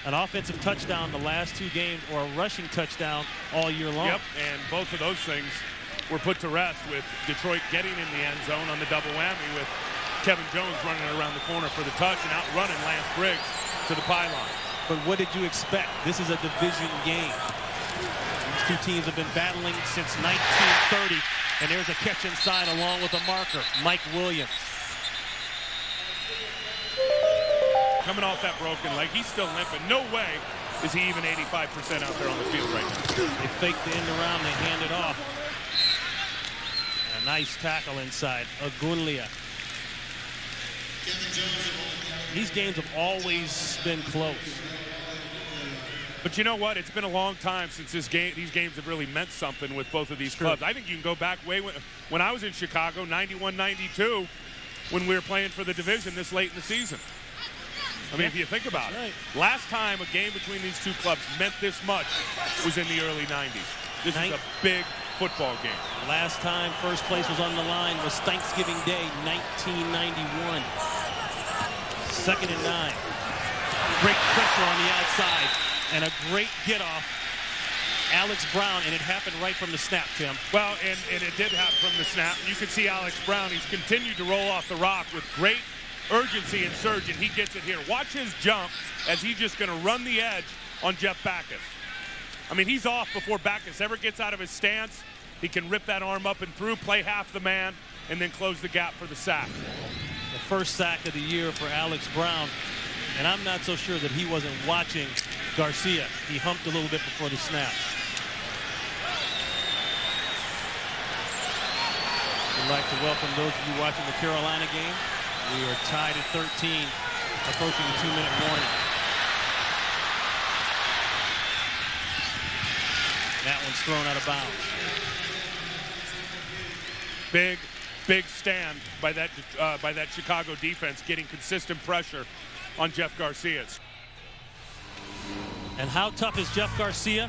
an offensive touchdown the last 2 games or a rushing touchdown all year long. Yep, and both of those things were put to rest with Detroit getting in the end zone on the double whammy with Kevin Jones running around the corner for the touch and outrunning Lance Briggs to the pylon. But what did you expect? This is a division game. These 2 teams have been battling since 1930, and there's a catch inside along with a marker, Mike Williams. Coming off that broken leg, he's still limping. No way is he even 85% out there on the field right now. They faked the end around, they hand it off. A nice tackle inside, Agulia. These games have always been close. But you know what? It's been a long time since these games have really meant something with both of these clubs. I think you can go back way when I was in Chicago, 91, 92, when we were playing for the division this late in the season. I mean, if you think about it, last time a game between these 2 clubs meant this much was in the early 90s. This is a big football game. Last time first place was on the line was Thanksgiving Day, 1991. 2nd and 9. Great pressure on the outside. And a great get-off, Alex Brown, and it happened right from the snap, Tim. Well, and it did happen from the snap. You could see Alex Brown. He's continued to roll off the rock with great urgency and surge, and he gets it here. Watch his jump as he's just going to run the edge on Jeff Backus. I mean, he's off before Backus ever gets out of his stance. He can rip that arm up and through, play half the man, and then close the gap for the sack. The first sack of the year for Alex Brown, and I'm not so sure that he wasn't watching Garcia. He humped a little bit before the snap. We'd like to welcome those of you watching the Carolina game. We are tied at 13, approaching the 2-minute warning. That one's thrown out of bounds. Big stand by that Chicago defense, getting consistent pressure on Jeff Garcia. And how tough is Jeff Garcia?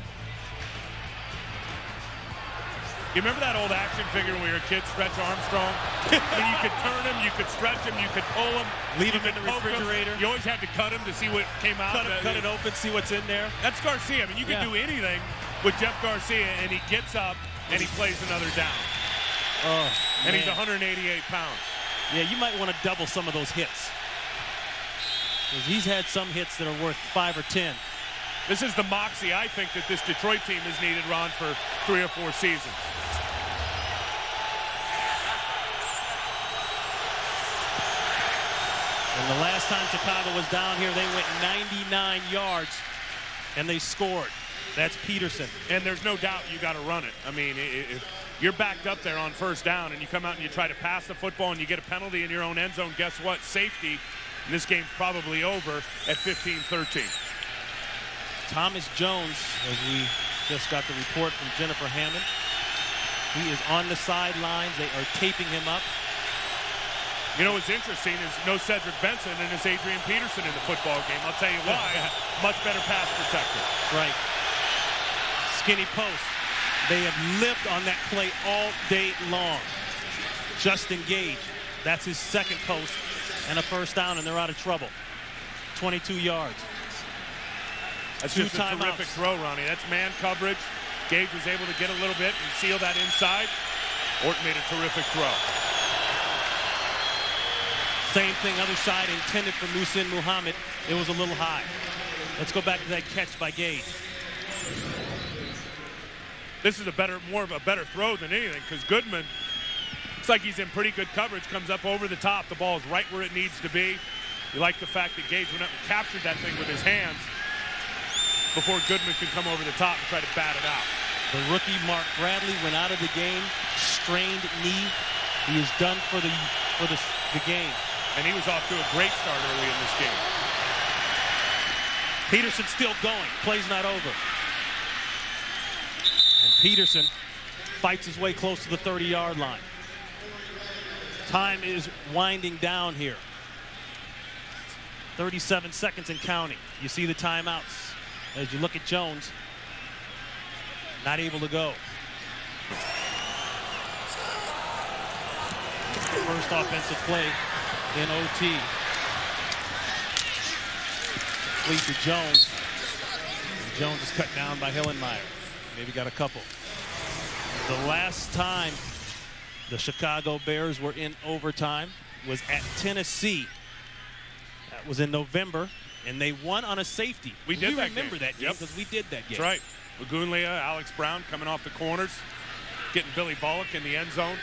You remember that old action figure when we were kids, Stretch Armstrong? And you could turn him, you could stretch him, you could pull him. Leave him in the refrigerator. You always had to cut him to see what came out. Cut it open, see what's in there. That's Garcia. I mean, you can do anything with Jeff Garcia, and he gets up and he plays another down. Oh, and man. He's 188 pounds. Yeah, you might want to double some of those hits. Because he's had some hits that are worth 5 or 10. This is the moxie I think that this Detroit team has needed, Ron, for 3 or 4 seasons. And the last time Chicago was down here, they went 99 yards, and they scored. That's Peterson. And there's no doubt you got to run it. I mean, if you're backed up there on first down and you come out and you try to pass the football and you get a penalty in your own end zone, guess what? Safety. And this game's probably over at 15-13. Thomas Jones, as we just got the report from Jennifer Hammond, he is on the sidelines. They are taping him up. You know what's interesting is no Cedric Benson and it's Adrian Peterson in the football game. I'll tell you why. Much better pass protector. Right. Skinny post. They have lived on that play all day long. Justin Gage, that's his second post, and a first down, and they're out of trouble. 22 yards. That's Two just a timeouts. terrific throw, Ronnie. That's man coverage. Gage was able to get a little bit and seal that inside. Orton made a terrific throw. Same thing, other side, intended for Muhsin Muhammad. It was a little high. Let's go back to that catch by Gage. This is more of a better throw than anything because Goodman looks like he's in pretty good coverage, comes up over the top. The ball is right where it needs to be. You like the fact that Gage went up and captured that thing with his hands before Goodman could come over the top and try to bat it out. The rookie Mark Bradley went out of the game, strained knee. He is done for the game. And he was off to a great start early in this game. Peterson still going. Play's not over. And Peterson fights his way close to the 30-yard line. Time is winding down here. 37 seconds and counting. You see the timeouts as you look at Jones. Not able to go. First offensive play in OT. Lead to Jones. And Jones is cut down by Hillenmeyer. Maybe got a couple. The last time the Chicago Bears were in overtime was at Tennessee. That was in November, and they won on a safety. We remember that game because we did that game. That's right. Lagunlia, Alex Brown coming off the corners, getting Billy Bullock in the end zone.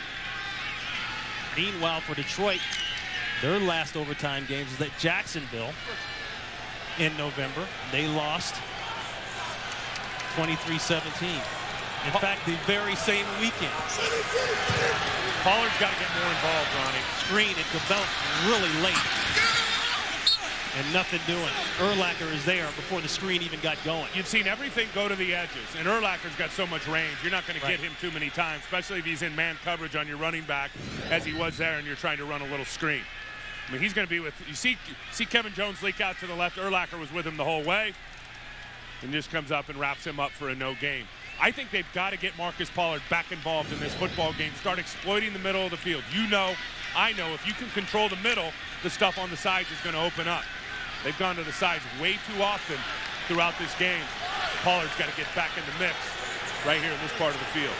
Meanwhile, for Detroit, their last overtime games was at Jacksonville in November. They lost 23-17. In fact, the very same weekend. Pollard's got to get more involved, Ronnie. Screen, it developed really late. And nothing doing. Urlacher is there before the screen even got going. You've seen everything go to the edges, and Urlacher's got so much range. You're not going to get him too many times, especially if he's in man coverage on your running back, as he was there, and you're trying to run a little screen. I mean, he's going to be with, you see Kevin Jones leak out to the left. Urlacher was with him the whole way, and just comes up and wraps him up for a no gain. I think they've got to get Marcus Pollard back involved in this football game, start exploiting the middle of the field. You know, I know, if you can control the middle, the stuff on the sides is going to open up. They've gone to the sides way too often throughout this game. Pollard's got to get back in the mix right here in this part of the field.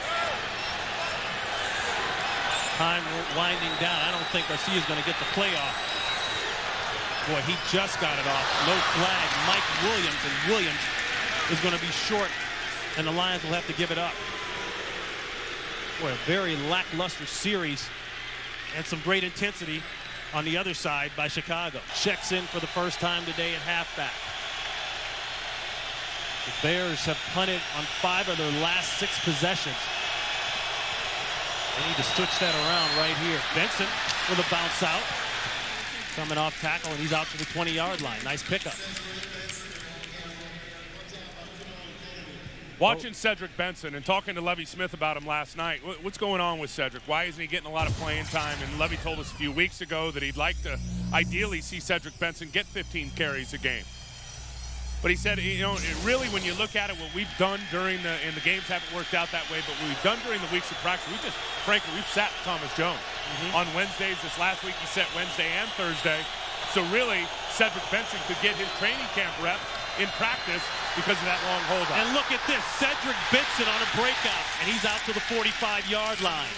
Time winding down. I don't think Garcia's going to get the play off. Boy, he just got it off. No flag. Mike Williams, and Williams is going to be short, and the Lions will have to give it up. Boy, a very lackluster series and some great intensity on the other side by Chicago. Checks in for the first time today at halfback. The Bears have punted on 5 of their last 6 possessions. They need to switch that around right here. Benson with a bounce out. Coming off tackle, and he's out to the 20-yard line. Nice pickup. Watching Cedric Benson and talking to Levy Smith about him last night, what's going on with Cedric? Why isn't he getting a lot of playing time? And Levy told us a few weeks ago that he'd like to ideally see Cedric Benson get 15 carries a game. But he said, you know, really when you look at it, what we've done during and the games haven't worked out that way, but what we've done during the weeks of practice, frankly, we've sat Thomas Jones. On Wednesdays. This last week he sat Wednesday and Thursday. So really, Cedric Benson could get his training camp rep in practice because of that long holdout. And look at this, Cedric Benson on a breakout, and he's out to the 45-yard line.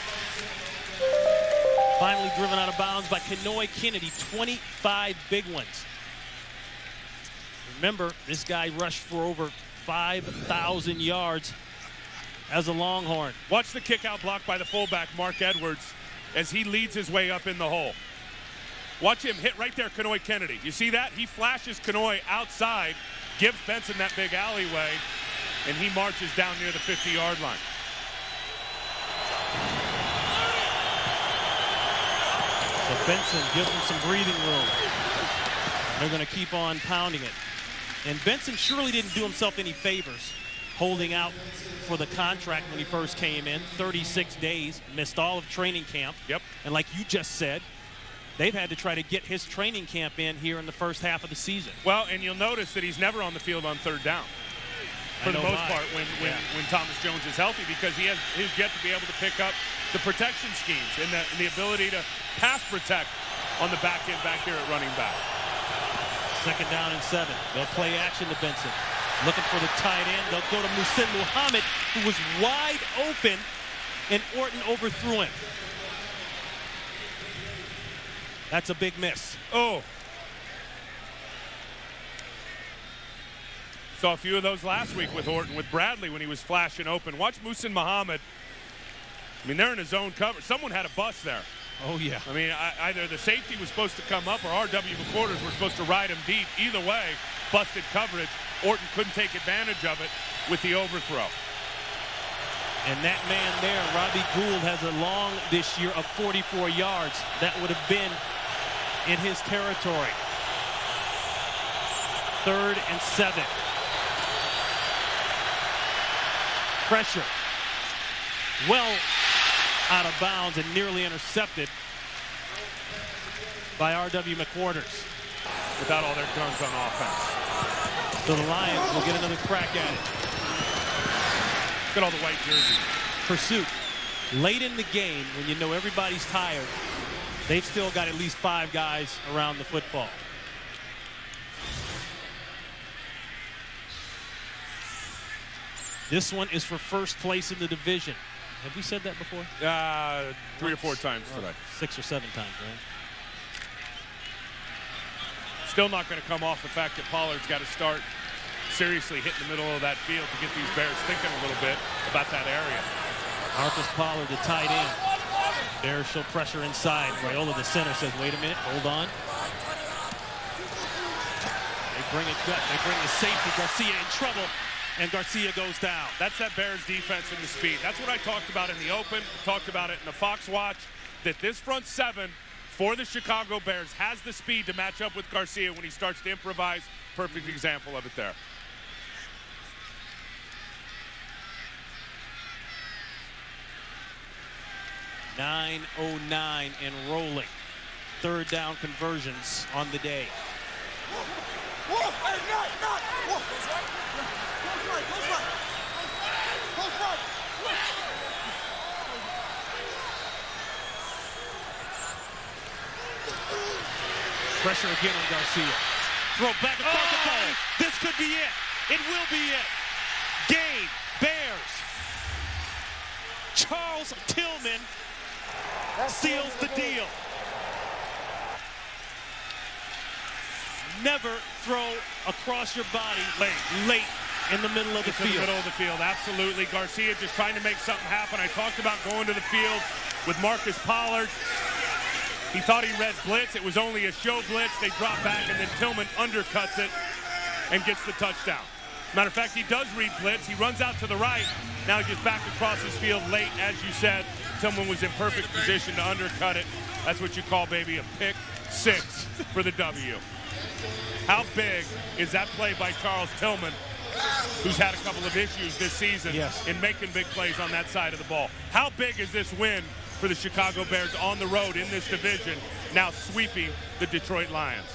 Finally driven out of bounds by Kenoy Kennedy, 25 big ones. Remember, this guy rushed for over 5,000 yards as a Longhorn. Watch the kick out block by the fullback, Mark Edwards, as he leads his way up in the hole. Watch him hit right there, Kenoy Kennedy. You see that? He flashes Kenoy outside, gives Benson that big alleyway, and he marches down near the 50-yard line. So Benson gives him some breathing room. They're going to keep on pounding it. And Benson surely didn't do himself any favors holding out for the contract when he first came in. 36 days, missed all of training camp. Yep. And like you just said, they've had to try to get his training camp in here in the first half of the season. Well, and you'll notice that he's never on the field on third down for the most part when Thomas Jones is healthy, because he's yet to be able to pick up the protection schemes and the ability to pass protect on the back end back here at running back. 2nd down and 7. They'll play action to Benson. Looking for the tight end. They'll go to Muhsin Muhammad, who was wide open, and Orton overthrew him. That's a big miss. Oh. Saw a few of those last week with Orton, with Bradley when he was flashing open. Watch Muhsin Muhammad. I mean, they're in a zone cover. Someone had a bust there. Oh, yeah. I mean, either the safety was supposed to come up or R.W. McQuarters were supposed to ride him deep. Either way, busted coverage. Orton couldn't take advantage of it with the overthrow. And that man there, Robbie Gould, has a long this year of 44 yards. That would have been in his territory. 3rd and 7. Pressure. Well out of bounds and nearly intercepted by R.W. McQuarters. Without all their guns on offense. So the Lions will get another crack at it. Look at all the white jerseys. Pursuit. Late in the game, when you know everybody's tired, they've still got at least 5 guys around the football. This one is for first place in the division. Have we said that before? 3 or 4 times today. 6 or 7 times, right? Still not going to come off the fact that Pollard's got to start seriously hitting the middle of that field to get these Bears thinking a little bit about that area. Marcus Pollard, the tight end. Bears show pressure inside. Raiola, the center, says, wait a minute, hold on. They bring it gut. They bring the safety, Garcia, in trouble, and Garcia goes down. That's that Bears defense and the speed. That's what I talked about in the open, talked about it in the Fox Watch, that this front 7 for the Chicago Bears has the speed to match up with Garcia when he starts to improvise. Perfect example of it there. .909 and rolling. 3rd down conversions on the day. Pressure again on Garcia. Throw back across the ball. This could be it. It will be it. Game, Bears. Charles Tillman seals the deal. never throw across your body late in the middle of the field. In the middle of the field, absolutely. Garcia just trying to make something happen. I talked about going to the field with Marcus Pollard. He thought he read blitz. It was only a show blitz. They drop back, and then Tillman undercuts it and gets the touchdown. Matter of fact, he does read blitz. He runs out to the right. Now he gets back across his field late, as you said. Tillman was in perfect position to undercut it. That's what you call, baby, a pick six for the W. How big is that play by Charles Tillman, who's had a couple of issues this season in making big plays on that side of the ball? How big is this win for the Chicago Bears on the road in this division, now sweeping the Detroit Lions?